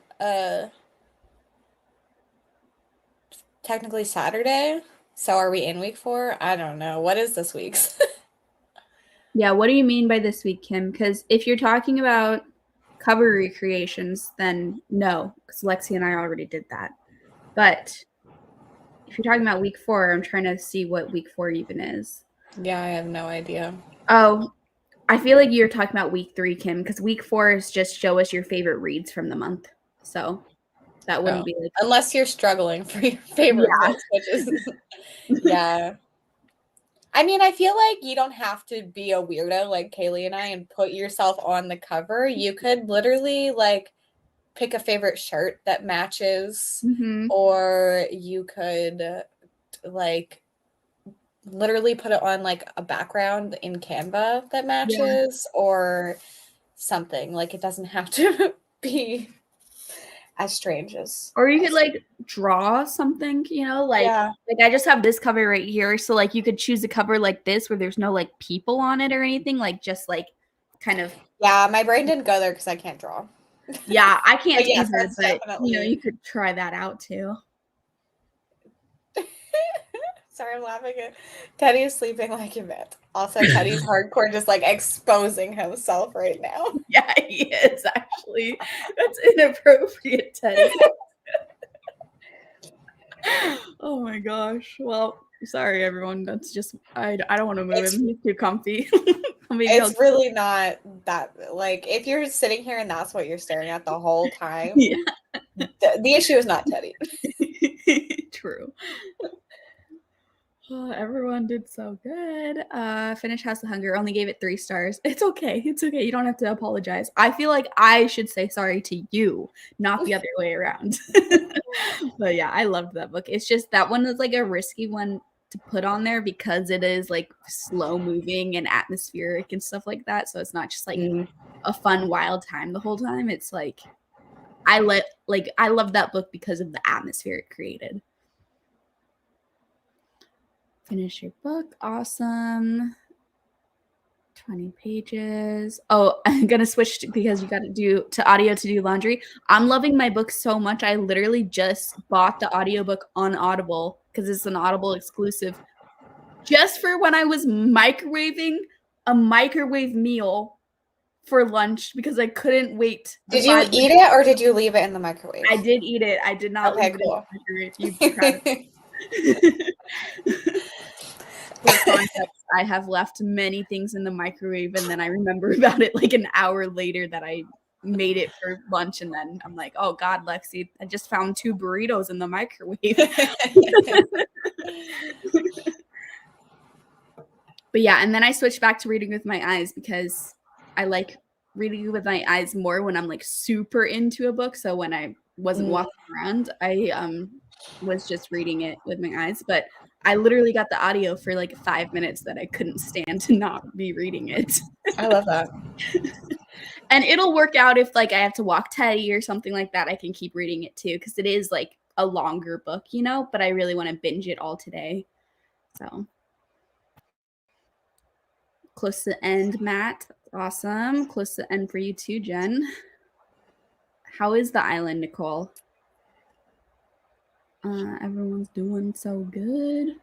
technically Saturday. So are we in week 4? I don't know. What is this week's? Yeah, what do you mean by this week, Kim? Because if you're talking about cover recreations, then no, because Lexi and I already did that. But if you're talking about week 4, I'm trying to see what week 4 even is. Yeah, I have no idea. Oh, I feel like you're talking about week 3, Kim, because week 4 is just show us your favorite reads from the month. So that wouldn't be like, unless you're struggling for your favorite books, which is yeah. I mean, I feel like you don't have to be a weirdo like Kaylee and I and put yourself on the cover. You could literally pick a favorite shirt that matches, or you could literally put it on a background in Canva that matches, or something. It doesn't have to be as strange as, or you could draw something, I just have this cover right here, so you could choose a cover like this where there's no people on it or anything, just kind of. Yeah, my brain didn't go there because I can't draw. Yeah, I can't either, but you could try that out too. Sorry, I'm laughing at Teddy is sleeping like a bit. Also, Teddy's hardcore just exposing himself right now. Yeah, he is actually. That's inappropriate, Teddy. Oh my gosh. Well, sorry everyone. That's just I don't want to move him. He's too comfy. It's really not that if you're sitting here and that's what you're staring at the whole time. Yeah. The issue is not Teddy. True. Oh, everyone did so good. Finish House of Hunger, only gave it 3 stars. It's okay. It's okay. You don't have to apologize. I feel like I should say sorry to you, not the other way around. But yeah, I loved that book. It's just that one is a risky one to put on there because it is slow moving and atmospheric and stuff like that. So it's not just a fun, wild time the whole time. It's I love that book because of the atmosphere it created. Finish your book. Awesome. 20 pages. Oh, I'm going to switch because you got to do to audio to do laundry. I'm loving my book so much. I literally just bought the audiobook on Audible because it's an Audible exclusive just for when I was microwaving a microwave meal for lunch because I couldn't wait. Did you eat it or did you leave it in the microwave? I did eat it. I did not leave it in the microwave. You proud of me. For context, I have left many things in the microwave, and then I remember about it like an hour later that I made it for lunch, and then I'm like, oh God, Lexi, I just found 2 burritos in the microwave. But yeah, and then I switched back to reading with my eyes because I like reading with my eyes more when I'm like super into a book. So when I wasn't walking around, I was just reading it with my eyes. But I literally got the audio for like 5 minutes that I couldn't stand to not be reading it. I love that. And it'll work out if like I have to walk Teddy or something like that. I can keep reading it too because it is like a longer book, you know, but I really want to binge it all today. So close to the end, Matt. Awesome. Close to the end for you too, Jen. How is the island, Nicole? Everyone's doing so good.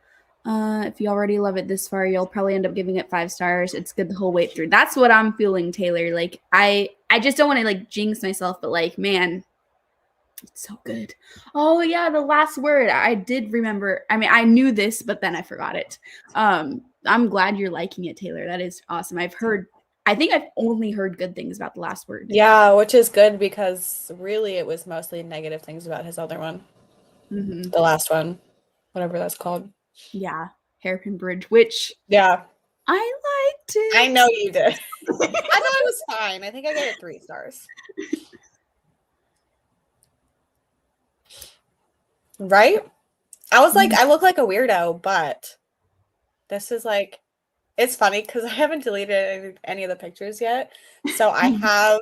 If you already love it this far, you'll probably end up giving it 5 stars. It's good the whole way through. That's what I'm feeling, Taylor. Like I just don't want to like jinx myself, but like, man, it's so good. Oh yeah, the last word. I did remember. I mean, I knew this, but then I forgot it. I'm glad you're liking it, Taylor. That is awesome. I think I've only heard good things about the last word. Yeah, which is good because really it was mostly negative things about his other one. Mm-hmm. The last one, whatever that's called. Yeah, Hairpin Bridge, which yeah, I liked it. I know you did. I thought it was fine. I think I gave it 3 stars. Right? I was like, I look like a weirdo, but this is like, it's funny because I haven't deleted any of the pictures yet. So I have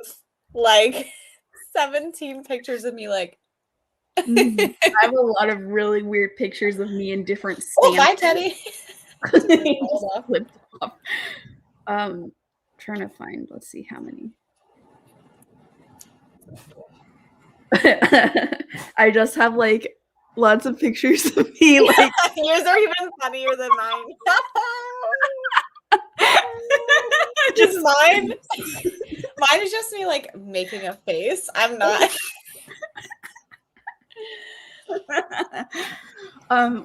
like 17 pictures of me like. I have a lot of really weird pictures of me in different stances. Oh, bye, Teddy. Flipped off. Trying to find, let's see how many. I just have like lots of pictures of me. Like yours are even funnier than mine. just mine. Mine is just me like making a face. I'm not.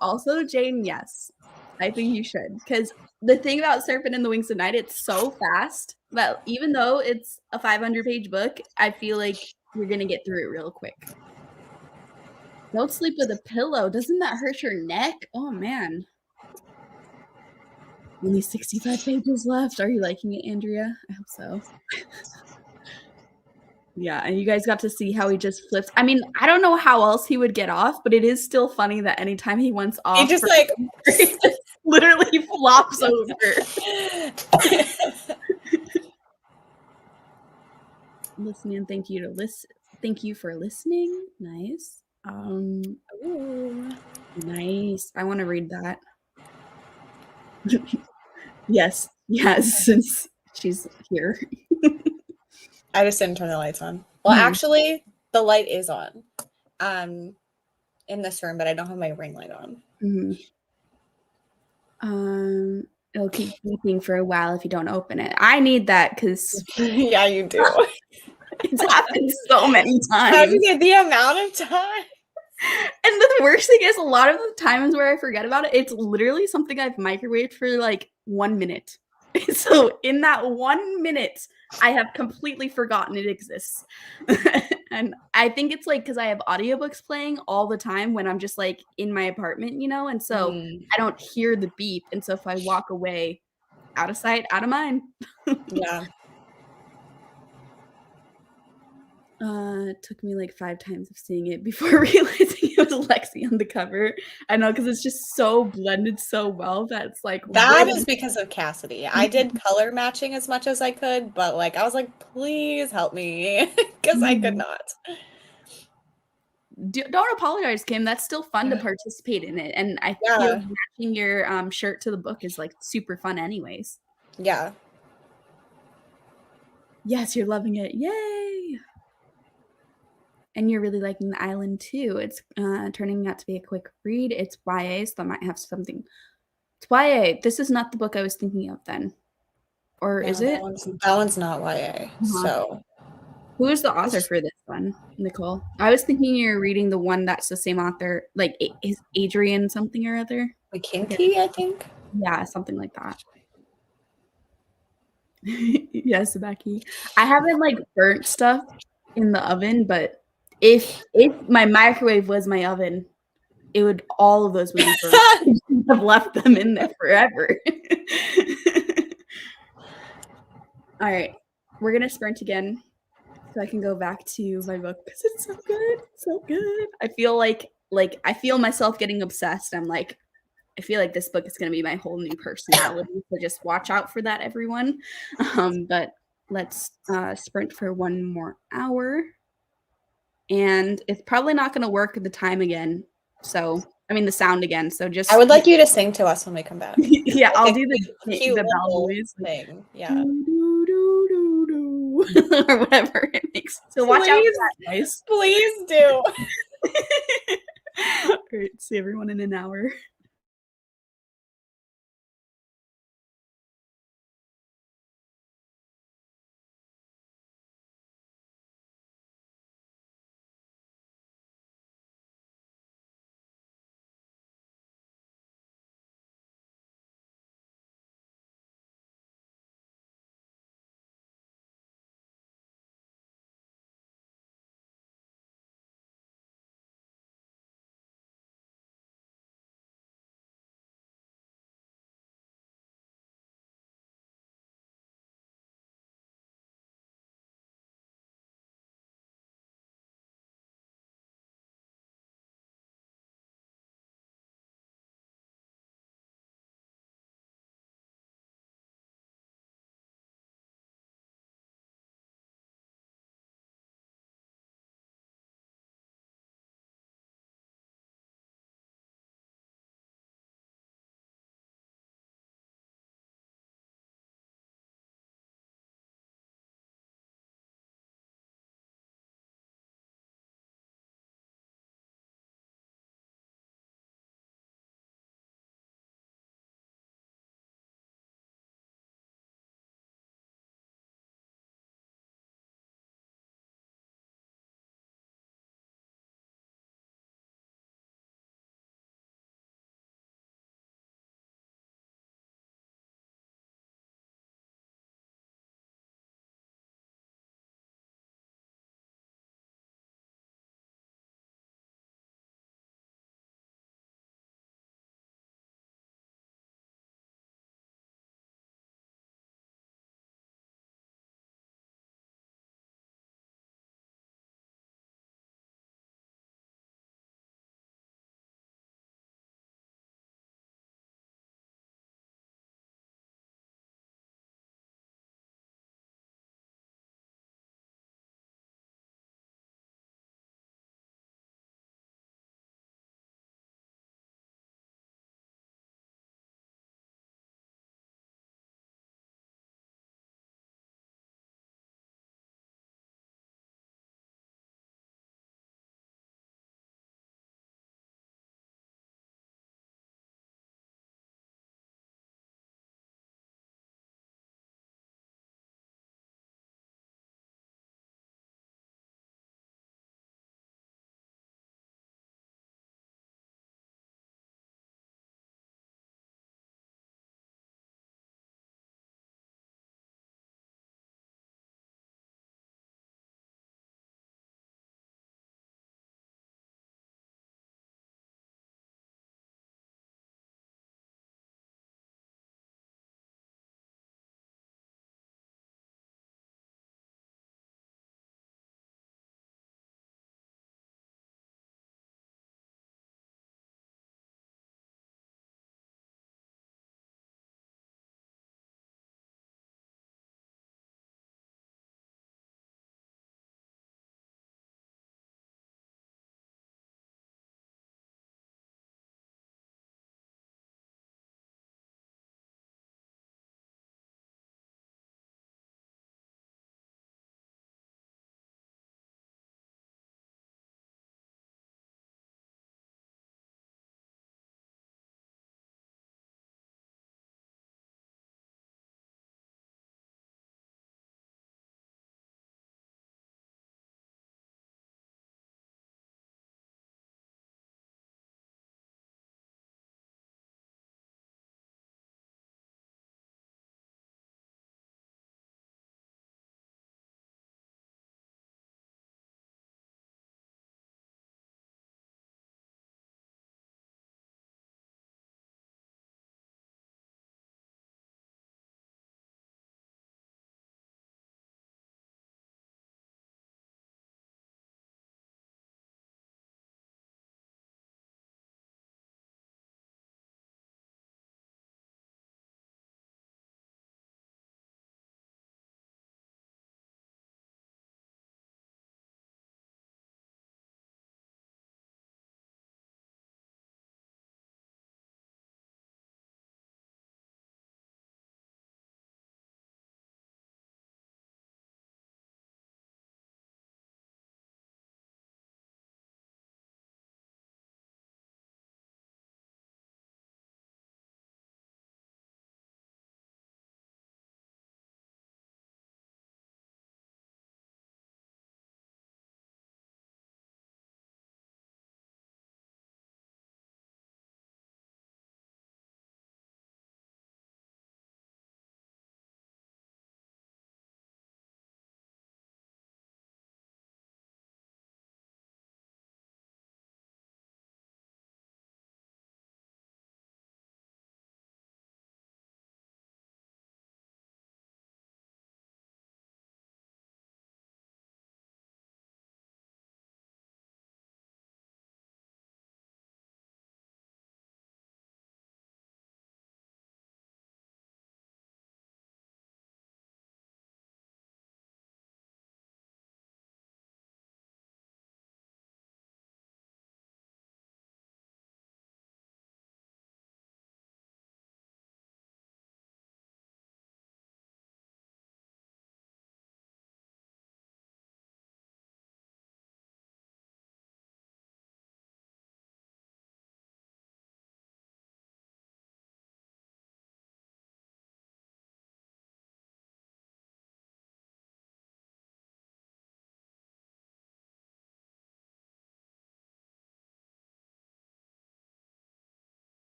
Also, Jane, yes, I think you should, because the thing about Serpent and the Wings of Night, it's so fast that even though it's a 500-page book, I feel like you're gonna get through it real quick. Don't sleep with a pillow. Doesn't that hurt your neck? Oh man. Only 65 pages left. Are you liking it, Andrea? I hope so. Yeah, and you guys got to see how he just flips. I mean, I don't know how else he would get off, but it is still funny that anytime he wants off, he just like literally flops over. Listening, thank you for listening. Nice. Ooh, nice. I want to read that. yes, since she's here. I just didn't turn the lights on. Well, actually, the light is on in this room, but I don't have my ring light on. It'll keep beeping for a while if you don't open it. I need that because yeah, you do. It's happened so many times. How do you get the amount of time? And the worst thing is, a lot of the times where I forget about it, it's literally something I've microwaved for like 1 minute. So in that 1 minute, I have completely forgotten it exists. And I think it's like because I have audiobooks playing all the time when I'm just like in my apartment, you know, and so I don't hear the beep. And so if I walk away, out of sight, out of mind. Yeah. It took me like 5 times of seeing it before realizing it was Lexi on the cover. I know, because it's just so blended so well that it's like that is because of Cassidy. I did color matching as much as I could, but like I was like, please help me, because I could not. Don't apologize, Kim. That's still fun to participate in it, and I feel like matching your shirt to the book is like super fun, anyways. Yeah. Yes, you're loving it. Yay! And you're really liking the island too. It's turning out to be a quick read. It's YA, so that might have something. It's YA. This is not the book I was thinking of then. Or No, is it? that one's not YA. Uh-huh. So Who is the author for this one, Nicole? I was thinking you're reading the one that's the same author, like is Adrian something or other? McKinsey, I think. Yeah, something like that. Yes, Becky. I haven't like burnt stuff in the oven, but if my microwave was my oven, it would all of those would be burnt. I've left them in there forever. All right, we're gonna sprint again, so I can go back to my book because it's so good, so good. I feel like I feel myself getting obsessed. I'm like, I feel like this book is gonna be my whole new personality. So just watch out for that, everyone. But let's sprint for one more hour, and it's probably not gonna work the time again. So I mean the sound again. So just I would like you to sing to us when we come back. yeah, Like I'll a do cute the bell little noise. thing. Yeah. Or whatever it makes. So watch out for that noise. Please do. All right, see everyone in an hour.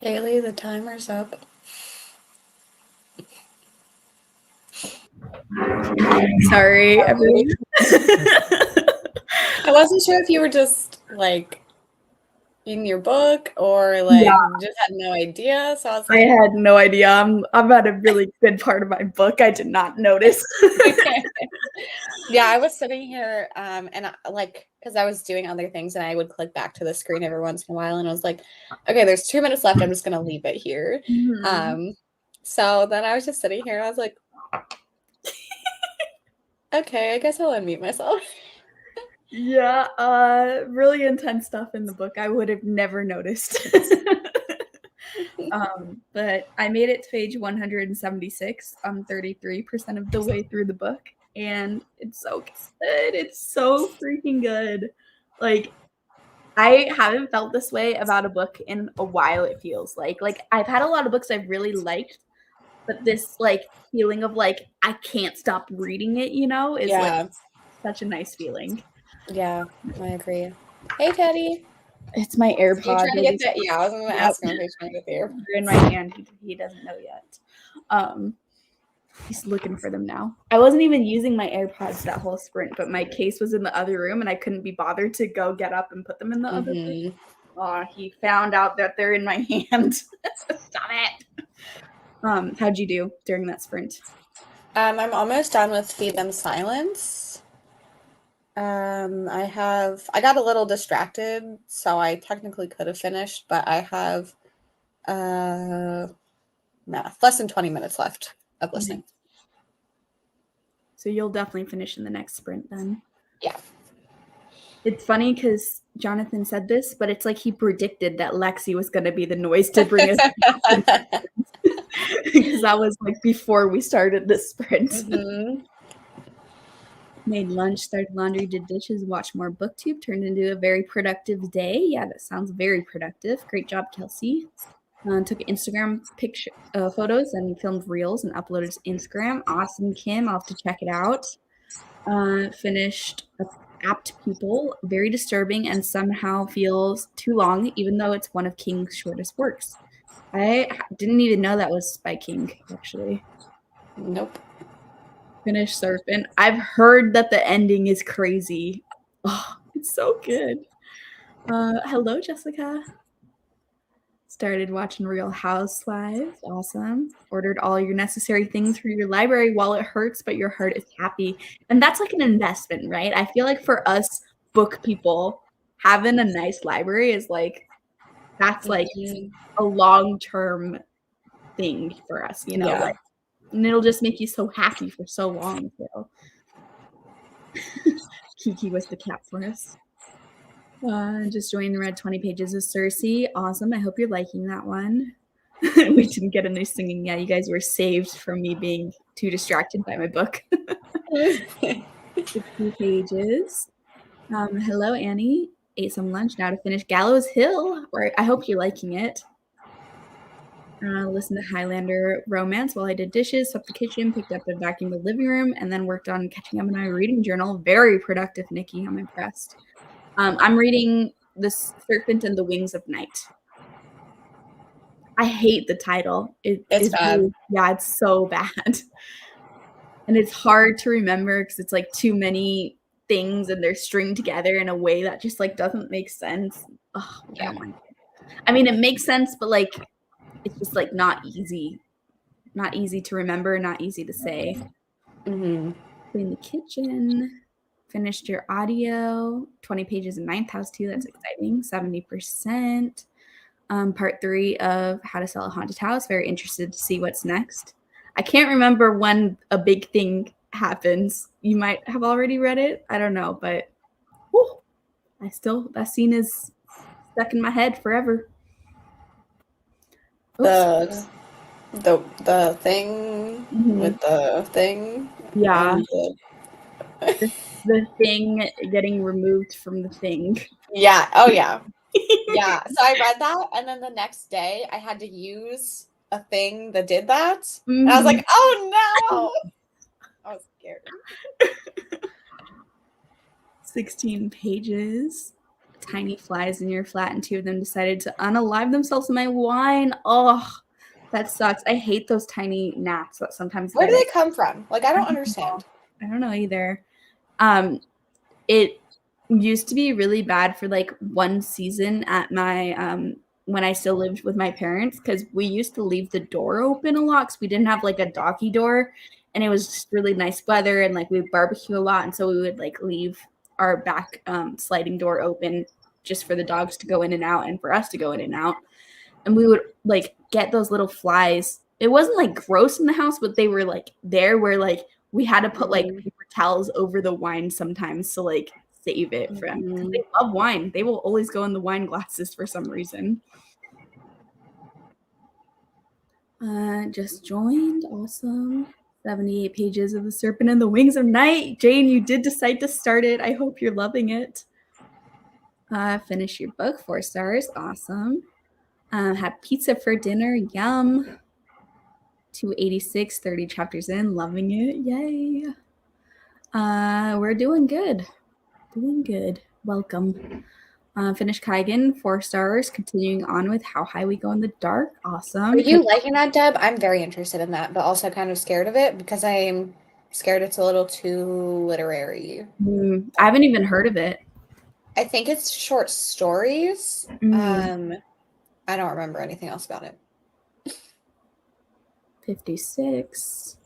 Haley, the timer's up. Sorry, everyone. I wasn't sure if you were just like in your book or like just had no idea. So I was like, I had no idea. I'm at a really good part of my book. I did not notice. yeah, I was sitting here and because I was doing other things and I would click back to the screen every once in a while and I was like, okay, there's 2 minutes left. I'm just gonna leave it here. So then I was just sitting here and I was like, okay, I guess I'll unmute myself. Yeah, really intense stuff in the book. I would have never noticed. But I made it to page 176. I'm 33% of the way through the book, and it's so good. It's so freaking good. Like, I haven't felt this way about a book in a while, it feels like. Like, I've had a lot of books I've really liked, but this, like, feeling of, like, I can't stop reading it, is, like, such a nice feeling. Yeah, I agree. Hey, Teddy. It's my AirPod. You trying to get that? Yeah, I was going to ask him if he's trying to get the AirPod. They're in my hand. He doesn't know yet. He's looking for them now. I wasn't even using my AirPods that whole sprint, but my case was in the other room and I couldn't be bothered to go get up and put them in the other room. He found out that they're in my hand. Stop it. How'd you do during that sprint? I'm almost done with Feed Them Silence. I got a little distracted, so I technically could have finished, but I have less than 20 minutes left of listening. So you'll definitely finish in the next sprint then. Yeah. It's funny because Jonathan said this, but it's like he predicted that Lexi was going to be the noise to bring us because that was like before we started the sprint. Made lunch, started laundry, did dishes, watched more booktube, turned into a very productive day. Yeah, that sounds very productive. Great job, Kelsey. Took Instagram photos and filmed reels and uploaded to Instagram. Awesome, Kim. I'll have to check it out. Finished Apt People. Very disturbing and somehow feels too long, even though it's one of King's shortest works. I didn't even know that was by King, actually. Nope. Finished Surfing. I've heard that the ending is crazy. Oh, it's so good. Hello, Jessica. Started watching Real Housewives. Awesome. Ordered all your necessary things for your library while it hurts, but your heart is happy. And that's like an investment, right? I feel like for us book people, having a nice library is like, that's like a long-term thing for us, like, and it'll just make you so happy for so long. So. Kiki was the cat for us. Just joined and read 20 pages of Cersei. Awesome. I hope you're liking that one. We didn't get a new singing. Yeah, you guys were saved from me being too distracted by my book. 60 pages. Hello, Annie. Ate some lunch. Now to finish Gallows Hill. I hope you're liking it. Listened to Highlander Romance while I did dishes, swept the kitchen, picked up and vacuumed the living room, and then worked on catching up on my reading journal. Very productive, Nikki. I'm impressed. I'm reading The Serpent and the Wings of Night. I hate the title. It's bad. Really, yeah, it's so bad. And it's hard to remember because it's like too many things and they're stringed together in a way that just like doesn't make sense. Oh, I don't like it. I mean, it makes sense, but like it's just like not easy to remember, not easy to say. Clean the kitchen. Finished your audio, 20 pages in Ninth House too. That's exciting. 70%. Part 3 of How to Sell a Haunted House. Very interested to see what's next. I can't remember when a big thing happens. You might have already read it. I don't know, but that scene is stuck in my head forever. Oops. The thing with the thing. Yeah. The thing getting removed from the thing. Yeah. Oh, yeah. Yeah. So I read that, and then the next day I had to use a thing that did that. And I was like, oh, no. I was scared. 16 pages. tiny flies in your flat, and 2 of them decided to unalive themselves in my wine. Oh, that sucks. I hate those tiny gnats that sometimes Where get do it. they come from? Like, I don't understand. I don't know either. It used to be really bad for like one season at my when I still lived with my parents, because we used to leave the door open a lot because we didn't have like a doggy door, and it was just really nice weather, and like we would barbecue a lot, and so we would like leave our back sliding door open just for the dogs to go in and out and for us to go in and out. And we would like get those little flies. It wasn't like gross in the house, but they were like there where like we had to put like paper towels over the wine sometimes to like save it for them. 'Cause they love wine. They will always go in the wine glasses for some reason. Just joined. Awesome. 78 pages of The Serpent and the Wings of Night. Jane, you did decide to start it. I hope you're loving it. Finish your book, 4 stars. Awesome. Had pizza for dinner. Yum. 286, 30 chapters in. Loving it. Yay. We're doing good. Doing good. Welcome. Finish Kaigen, 4 stars. Continuing on with How High We Go in the Dark. Awesome. Are you liking that, Deb? I'm very interested in that, but also kind of scared of it because I'm scared it's a little too literary. I haven't even heard of it. I think it's short stories. I don't remember anything else about it. 56.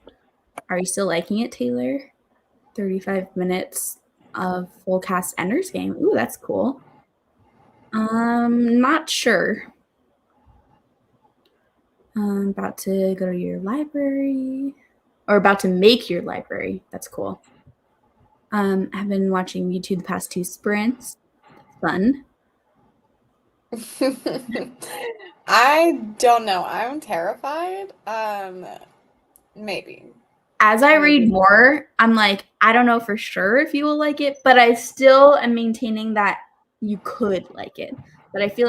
Are you still liking it, Taylor? 35 minutes of full cast Ender's Game. Ooh, that's cool. Not sure. About to go to your library, or about to make your library. That's cool. I've been watching YouTube the past 2 sprints. Fun. I don't know. I'm terrified. Maybe. As I read more, I'm like, I don't know for sure if you will like it, but I still am maintaining that you could like it. But I feel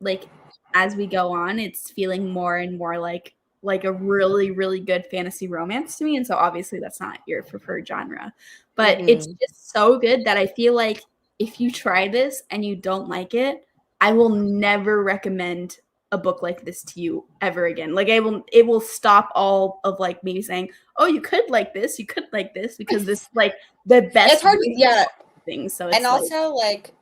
like as we go on, it's feeling more and more like a really, really good fantasy romance to me. And so obviously that's not your preferred genre. But it's just so good that I feel like if you try this and you don't like it, I will never recommend a book like this to you ever again. Like it will stop all of like me saying, oh, you could like this, because this is like the best. It's hard, yeah. Thing. So it's and also like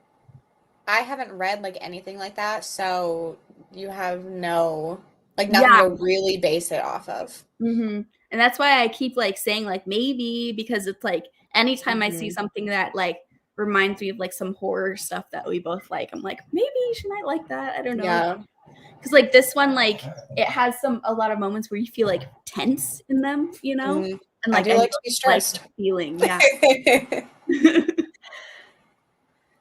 I haven't read like anything like that, so you have no like nothing to really base it off of. And that's why I keep like saying like maybe, because it's like anytime I see something that like reminds me of like some horror stuff that we both like, I'm like, maybe she might like that. I don't know. Yeah. Because like this one, like it has a lot of moments where you feel like tense in them, you know? And like I do like to be stressed. Like feeling, yeah.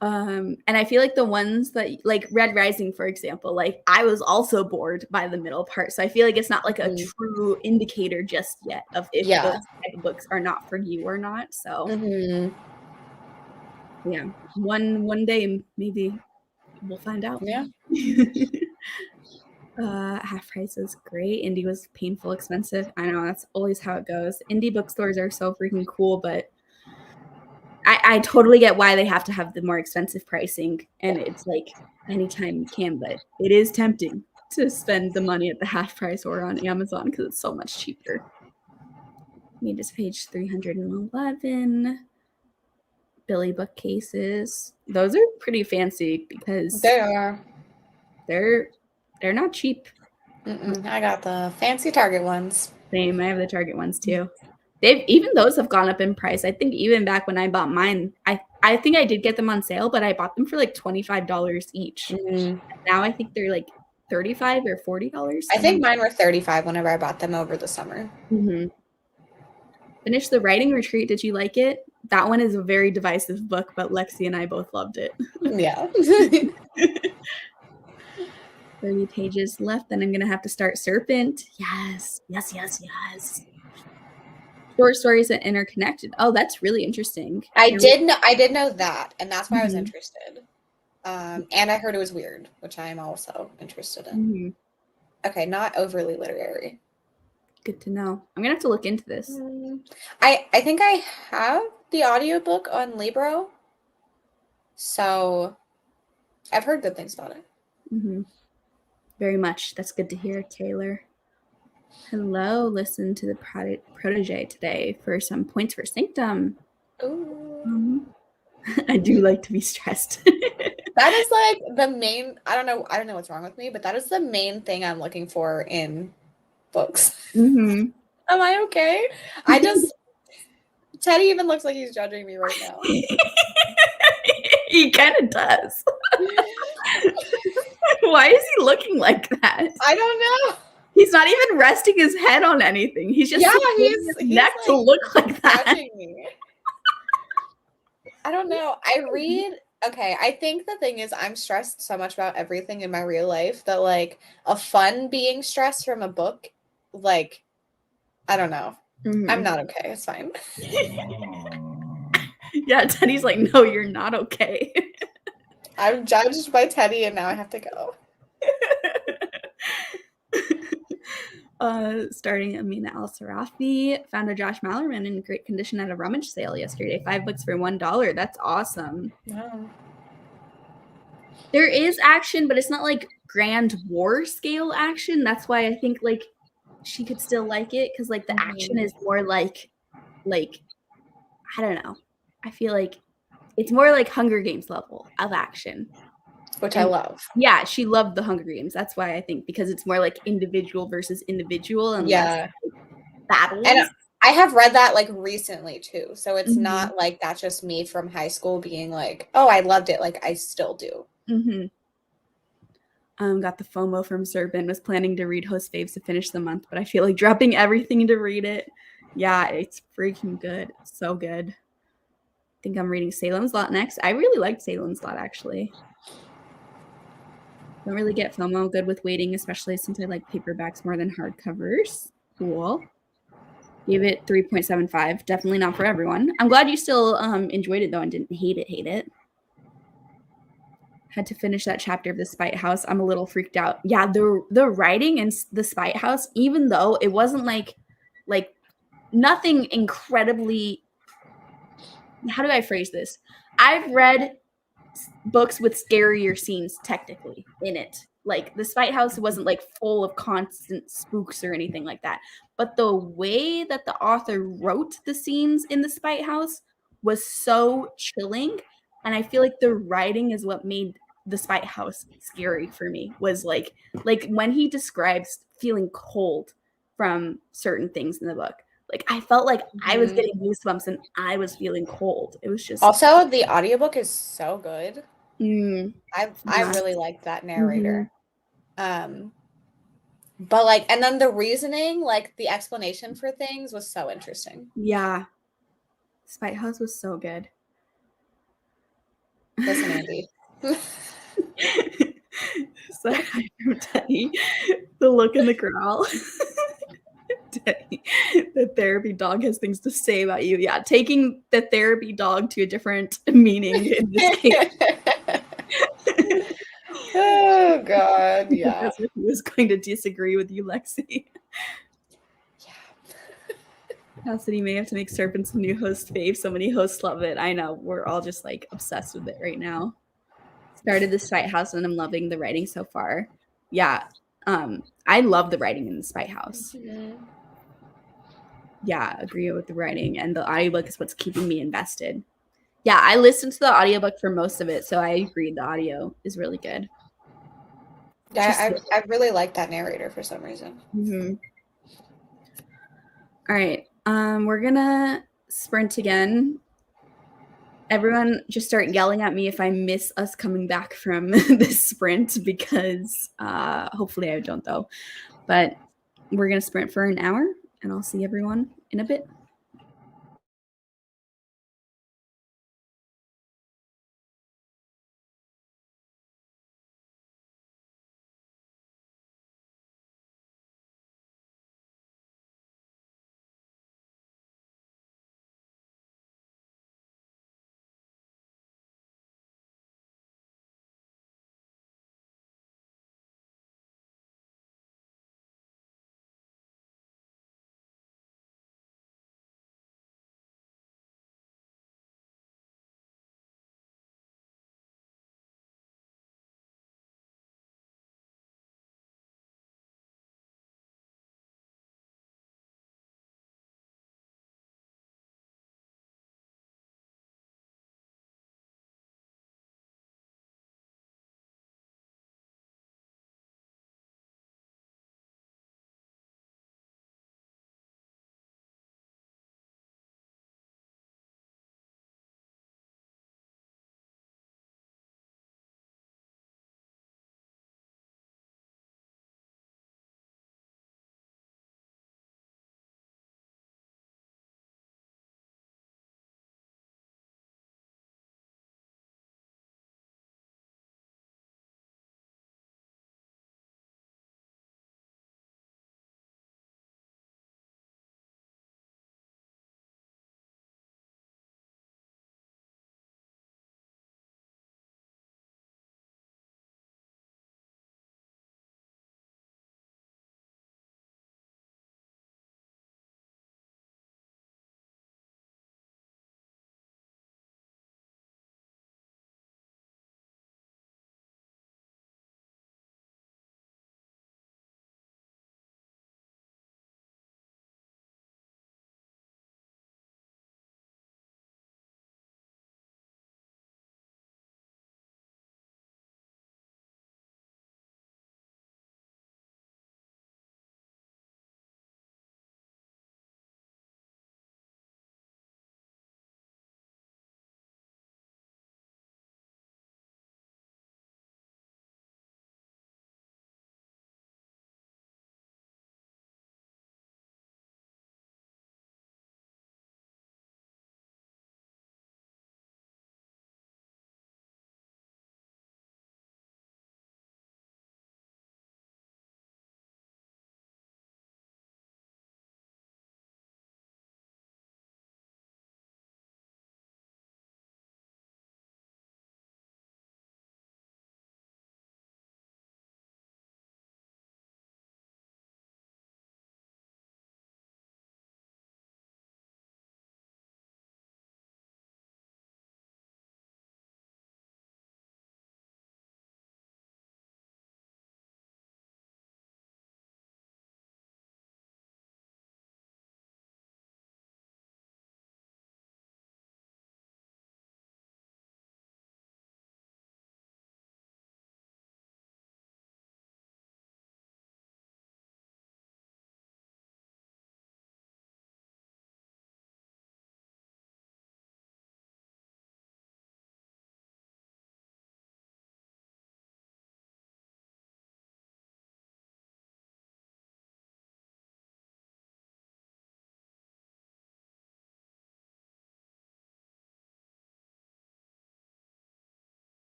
And I feel like the ones that like Red Rising, for example, like I was also bored by the middle part. So I feel like it's not like a true indicator just yet of if those type of books are not for you or not. So yeah, one day maybe we'll find out. Yeah. Half price is great. Indie was painful expensive. I know that's always how it goes. Indie bookstores are so freaking cool, but I totally get why they have to have the more expensive pricing, and it's like anytime you can, but it is tempting to spend the money at the half price or on Amazon because it's so much cheaper. Need this page 311. Billy bookcases. Those are pretty fancy because they are. They're not cheap. I got the fancy Target ones. Same. I have the Target ones too. Even those have gone up in price. I think even back when I bought mine, I think I did get them on sale, but I bought them for like $25 each. Now I think they're like $35 or $40. I think mine were $35 whenever I bought them over the summer. Finished the writing retreat. Did you like it? That one is a very divisive book, but Lexi and I both loved it. Yeah. 30 pages left, then I'm gonna have to start Serpent. Yes. Short stories that interconnected. Oh, that's really interesting. I did know that, and that's why I was interested. And I heard it was weird, which I am also interested in. Okay, not overly literary. Good to know. I'm gonna have to look into this. I think I have the audiobook on Libro. So I've heard good things about it. Mm-hmm. Very much. That's good to hear, Taylor. Hello, listen to the protege today for some points for sanctum. Ooh. I do like to be stressed. That is like the main, I don't know what's wrong with me, but that is the main thing I'm looking for in books. Mm-hmm. Am I okay? Teddy even looks like he's judging me right now. He kind of does. Why is he looking like that? I don't know. He's not even resting his head on anything. He's just He's his neck like to look like that. judging me. I don't know. Okay, I think the thing is I'm stressed so much about everything in my real life that like a fun being stressed from a book, like, I don't know. Mm-hmm. I'm not okay. It's fine. Yeah, Teddy's like, no, you're not okay. I'm judged by Teddy and now I have to go. Starting Amina Al-Sarafi, found a Josh Mallerman in great condition at a rummage sale yesterday. 5 books for $1. That's awesome. Wow. There is action, but it's not like grand war scale action. That's why I think like she could still like it, because like the action is more like I don't know. I feel like it's more like Hunger Games level of action. Which I And love. yeah, she loved the Hunger Games. That's why I think, because it's more like individual versus individual and less like battles. And I have read that like recently too. So it's Mhm. not like that's just me from high school being like, oh, I loved it. Like I still do. Mm-hmm. Got the FOMO from Serpent. Was planning to read Host Faves to finish the month, but I feel like dropping everything to read it. Yeah, it's freaking good. So good. I think I'm reading Salem's Lot next. I really liked Salem's Lot, actually. Don't really get FOMO. Good with waiting, especially since I like paperbacks more than hardcovers. Cool. Gave it 3.75. Definitely not for everyone. I'm glad you still enjoyed it, though, and didn't hate it. Had to finish that chapter of the Spite House. I'm a little freaked out. Yeah, the writing in the Spite House, even though it wasn't like nothing incredibly, how do I phrase this? I've read books with scarier scenes technically in it. Like the Spite House wasn't like full of constant spooks or anything like that. But the way that the author wrote the scenes in the Spite House was so chilling. And I feel like the writing is what made the Spite House scary for me. Was like when he describes feeling cold from certain things in the book. Like I felt like I was getting goosebumps and I was feeling cold. It was just Also, the audiobook is so good. I yeah. really liked that narrator. But like, and then the reasoning, like the explanation for things was so interesting. Yeah. Spite House was so good. Listen, Andy. Sorry, Teddy. The look in the growl. Teddy, the therapy dog has things to say about you. Yeah, taking the therapy dog to a different meaning in this case. Oh God, yeah. That's what he was going to disagree with you, Lexi. Cassidy may have to make Serpents a new host fave. So many hosts love it. I know. We're all just like obsessed with it right now. Started the Spite House and I'm loving the writing so far. Yeah. I love the writing in the Spite House. Mm-hmm. Yeah, agree with the writing, and the audiobook is what's keeping me invested. Yeah, I listened to the audiobook for most of it, so I agree the audio is really good. Yeah, I really like that narrator for some reason. Mm-hmm. All right, we're gonna sprint again. Everyone just start yelling at me if I miss us coming back from this sprint, because hopefully I don't though. But we're gonna sprint for an hour and I'll see everyone in a bit.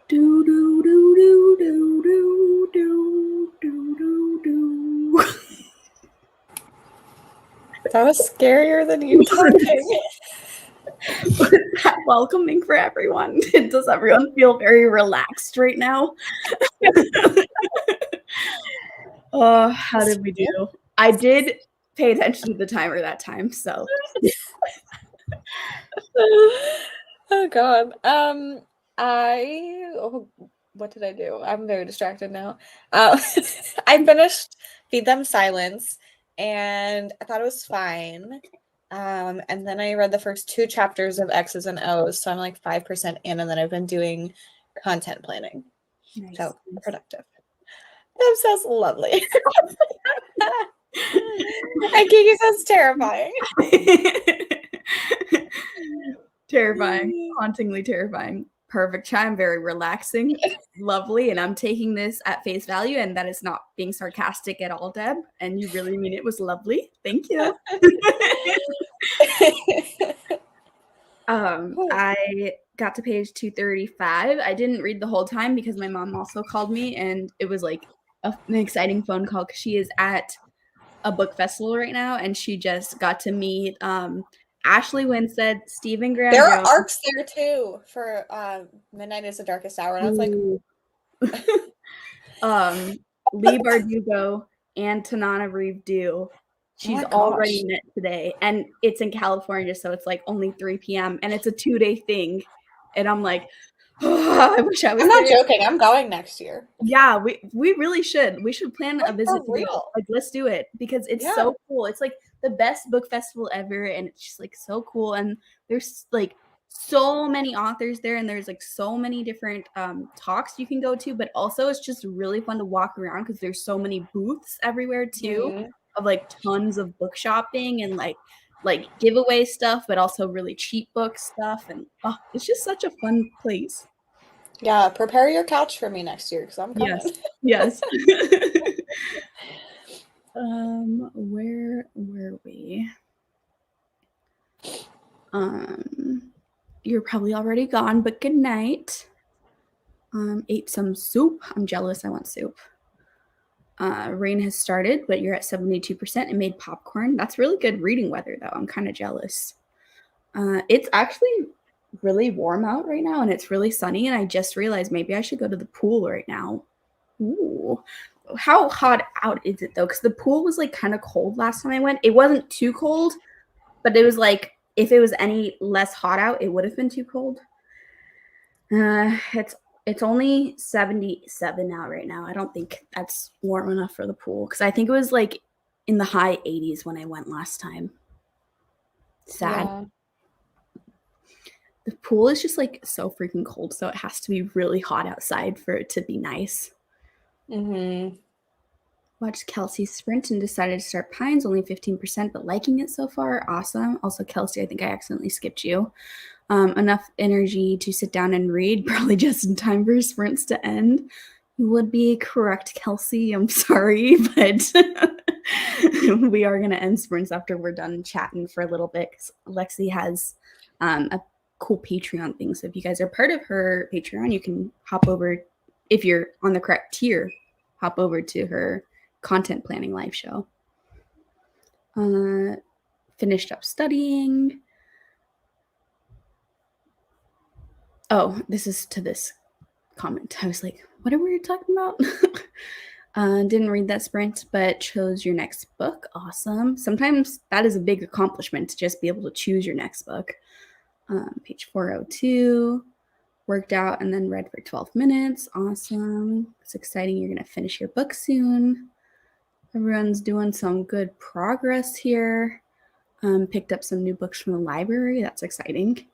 Do do do do do do do do do do. That was scarier than you talking. Was that welcoming for everyone? Does everyone feel very relaxed right now? Oh, how did we do? I did pay attention to the timer that time, so. Oh God. What did I do? I'm very distracted now. I finished Feed Them Silence, and I thought it was fine. And then I read the first 2 chapters of X's and O's, so I'm like 5% in, and then I've been doing content planning. Nice. So productive. That sounds lovely. And Kiki says terrifying. Terrifying, hauntingly terrifying. Perfect time, very relaxing, lovely, and I'm taking this at face value, and that is not being sarcastic at all, Deb, and you really mean it was lovely. Thank you. I got to page 235. I didn't read the whole time because my mom also called me, and it was like an exciting phone call because she is at a book festival right now, and she just got to meet Ashley Winstead, Stephen Graham There Jones. are arcs there too for Midnight is the Darkest Hour, and I was like, Lee Bardugo and Tanana Reeve Dew. She's already met today, and it's in California, so it's like only 3 p.m. and it's a 2-day thing. And I'm like, oh, I wish I was. I'm not joking. I'm going next year. Yeah, we really should. We should plan a visit to go. Like, let's do it because it's so cool. It's like the best book festival ever, and it's just like so cool. And there's like so many authors there, and there's like so many different talks you can go to, but also it's just really fun to walk around because there's so many booths everywhere too, of like tons of book shopping and like giveaway stuff, but also really cheap book stuff, and it's just such a fun place. Yeah, prepare your couch for me next year because I'm coming. Yes. Where were we? You're probably already gone, but good night. Ate some soup. I'm jealous. I want soup. Rain has started, but you're at 72% and made popcorn. That's really good reading weather, though. I'm kind of jealous. It's actually really warm out right now, and it's really sunny, and I just realized maybe I should go to the pool right now. Ooh. How hot out is it, though? Because the pool was, like, kind of cold last time I went. It wasn't too cold, but it was, like, if it was any less hot out, it would have been too cold. It's only 77 now right now. I don't think that's warm enough for the pool because I think it was like in the high 80s when I went last time. Sad. Yeah. The pool is just like so freaking cold, so it has to be really hot outside for it to be nice. Watched Kelsey sprint and decided to start Pines, only 15%, but liking it so far. Awesome. Also, Kelsey, I think I accidentally skipped you. Enough energy to sit down and read, probably just in time for sprints to end. You would be correct, Kelsey. I'm sorry, but we are going to end sprints after we're done chatting for a little bit because Lexi has a cool Patreon thing. So if you guys are part of her Patreon, you can hop over, if you're on the correct tier, hop over to her content planning live show. Finished up studying. Oh, this is to this comment. I was like, what are we talking about? Didn't read that sprint, but chose your next book. Awesome. Sometimes that is a big accomplishment to just be able to choose your next book. Page 402. Worked out and then read for 12 minutes. Awesome. It's exciting. You're going to finish your book soon. Everyone's doing some good progress here. Picked up some new books from the library. That's exciting.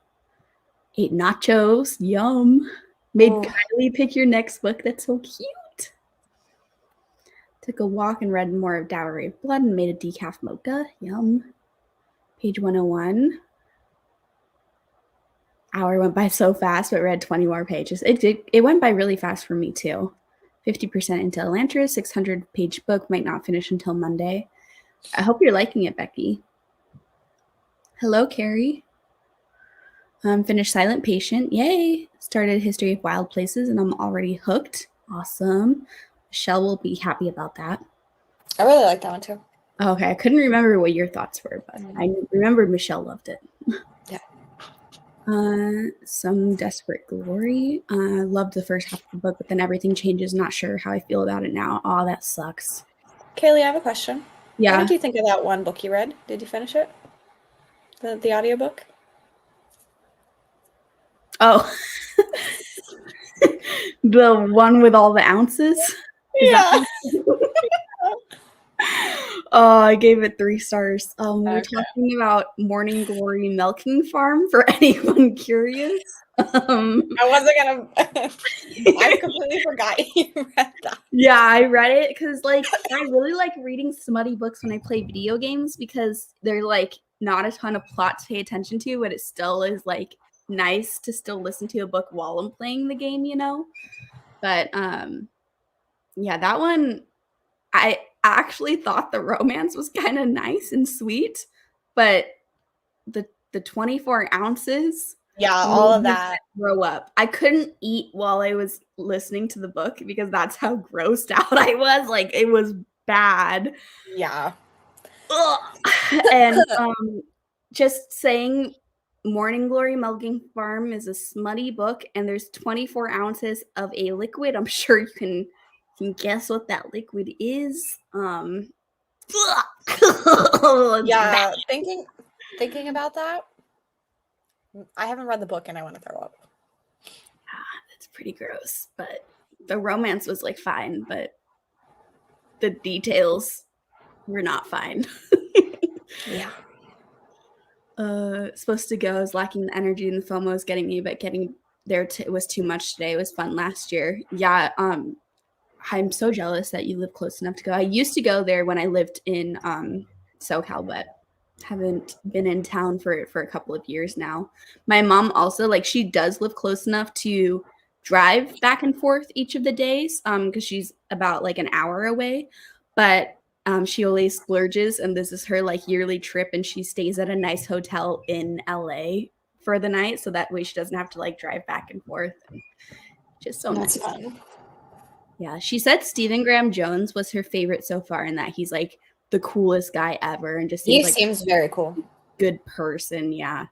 Ate nachos. Yum. Made Kylie pick your next book. That's so cute. Took a walk and read more of Dowry of Blood and made a decaf mocha. Yum. Page 101. Hour went by so fast, but read 20 more pages. It went by really fast for me, too. 50% into Elantris, 600-page book, might not finish until Monday. I hope you're liking it, Becky. Hello, Carrie. Finished Silent Patient. Yay! Started History of Wild Places, and I'm already hooked. Awesome. Michelle will be happy about that. I really like that one too. Okay, I couldn't remember what your thoughts were, but I remembered Michelle loved it. Yeah. Some Desperate Glory. Loved the first half of the book, but then everything changes. Not sure how I feel about it now. Oh, that sucks. Kaylee, I have a question. Yeah. What did you think of that one book you read? Did you finish it? The audiobook? Oh. The one with all the ounces? Yeah. Oh, I gave it 3 stars. We're Okay. talking about Morning Glory Milking Farm for anyone curious. I wasn't gonna. I completely forgot you read that. Yeah, I read it because, like, I really like reading smutty books when I play video games because they're, like, not a ton of plot to pay attention to, but it still is, like, nice to still listen to a book while I'm playing the game, you know? But, yeah, that one, I actually thought the romance was kind of nice and sweet, but the 24 ounces, Yeah, all of that. Grow up. I couldn't eat while I was listening to the book because that's how grossed out I was. Like, it was bad. Yeah. Ugh. And just saying Morning Glory Milking Farm is a smutty book, and there's 24 ounces of a liquid. I'm sure you can guess what that liquid is. Yeah, thinking about that, I haven't read the book and I want to throw up. It's pretty gross, but the romance was like fine, but the details were not fine. Yeah. Supposed to go is lacking the energy, and the FOMO is getting me, but getting there was too much today. It was fun last year. Yeah. I'm so jealous that you live close enough to go. I used to go there when I lived in SoCal, but haven't been in town for a couple of years now. My mom also, like, she does live close enough to drive back and forth each of the days because she's about like an hour away, but she always splurges, and this is her like yearly trip, and she stays at a nice hotel in LA for the night, so that way she doesn't have to like drive back and forth. And just so That's nice. fun. Yeah, she said Stephen Graham Jones was her favorite so far, and that he's like the coolest guy ever, and just seems very cool. Good person. Yeah.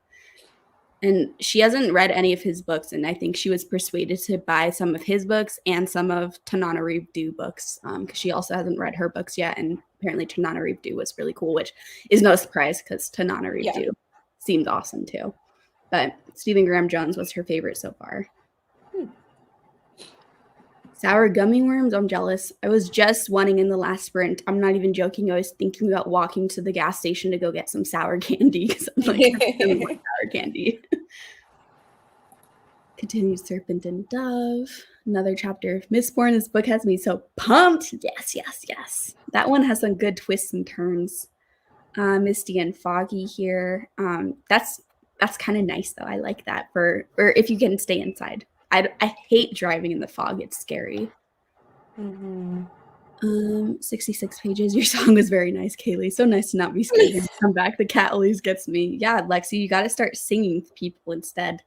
And she hasn't read any of his books, and I think she was persuaded to buy some of his books and some of Tanana Reeve books because she also hasn't read her books yet, and apparently Tanana Reeve was really cool, which is no surprise because Tanana Reeve seems awesome too. But Stephen Graham Jones was her favorite so far. Sour gummy worms, I'm jealous. I was just wanting in the last sprint. I'm not even joking. I was thinking about walking to the gas station to go get some sour candy because I'm like, I really want sour candy. Continues Serpent and Dove. Another chapter of Mistborn. This book has me so pumped. Yes, yes, yes. That one has some good twists and turns. Misty and Foggy here. That's kind of nice though. I like that for if you can stay inside. I hate driving in the fog. It's scary. 66 pages. Your song was very nice, Kaylee. So nice to not be scared when you come back. The cat always gets me. Yeah, Lexi, you got to start singing to people instead.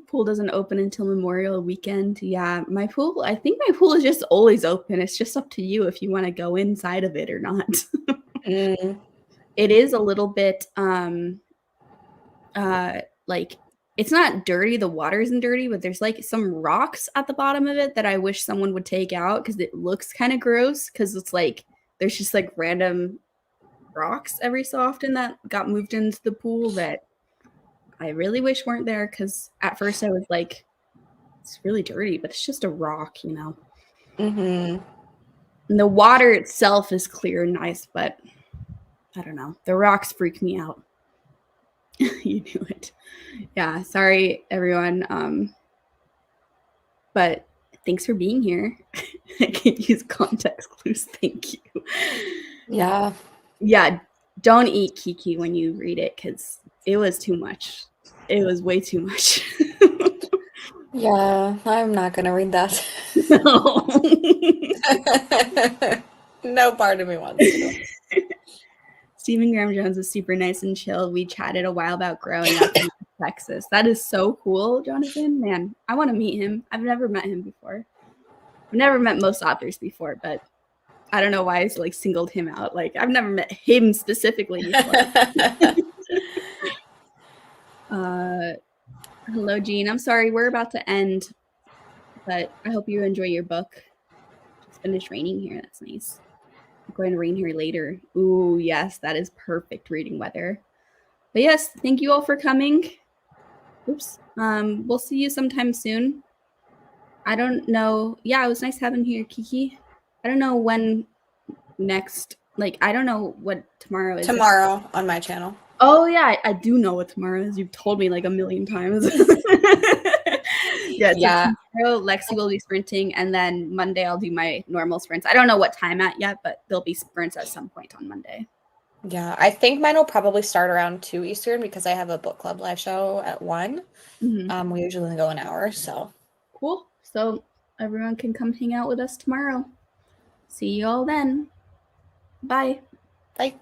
Pool doesn't open until Memorial Weekend. Yeah, I think my pool is just always open. It's just up to you if you want to go inside of it or not. It is a little bit like, it's not dirty. The water isn't dirty, but there's like some rocks at the bottom of it that I wish someone would take out because it looks kind of gross because it's like there's just like random rocks every so often that got moved into the pool that I really wish weren't there because at first I was like, it's really dirty, but it's just a rock, you know. And the water itself is clear and nice, but I don't know. The rocks freak me out. You knew it. Yeah, sorry everyone. But thanks for being here. I can use context clues. Thank you. Yeah. Yeah, don't eat Kiki when you read it because it was too much. It was way too much. Yeah, I'm not gonna read that. No. No part of me wants to. Stephen Graham Jones is super nice and chill. We chatted a while about growing up in Texas. That is so cool, Jonathan. Man, I want to meet him. I've never met him before. I've never met most authors before, but I don't know why I like singled him out. Like I've never met him specifically before. Hello, Jean. I'm sorry, we're about to end, but I hope you enjoy your book. It's finished raining here. That's nice. It's going to rain here later. Ooh, yes, that is perfect reading weather. But yes, thank you all for coming. Oops. We'll see you sometime soon. I don't know. Yeah, it was nice having you here, Kiki. I don't know when next. Like, I don't know what tomorrow is. Tomorrow on my channel. Oh yeah, I do know what tomorrow is. You've told me like a million times. Yeah. Tomorrow Lexi will be sprinting, and then Monday I'll do my normal sprints. I don't know what time at yet, but there'll be sprints at some point on Monday. Yeah, I think mine will probably start around 2 Eastern because I have a book club live show at 1. Mm-hmm. We usually go an hour, so. Cool. So everyone can come hang out with us tomorrow. See you all then. Bye. Bye.